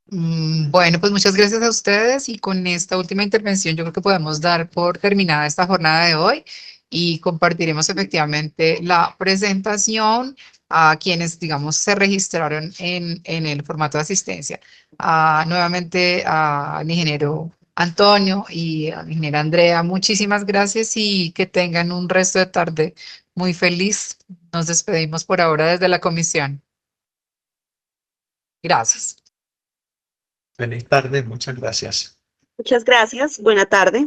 Bueno, pues muchas gracias a ustedes, y con esta última intervención yo creo que podemos dar por terminada esta jornada de hoy, y compartiremos efectivamente la presentación a quienes, digamos, se registraron en el formato de asistencia. Nuevamente al ingeniero Antonio y a la ingeniera Andrea, muchísimas gracias y que tengan un resto de tarde muy feliz. Nos despedimos por ahora desde la comisión. Gracias. Feliz tarde, muchas gracias. Muchas gracias. Buena tarde.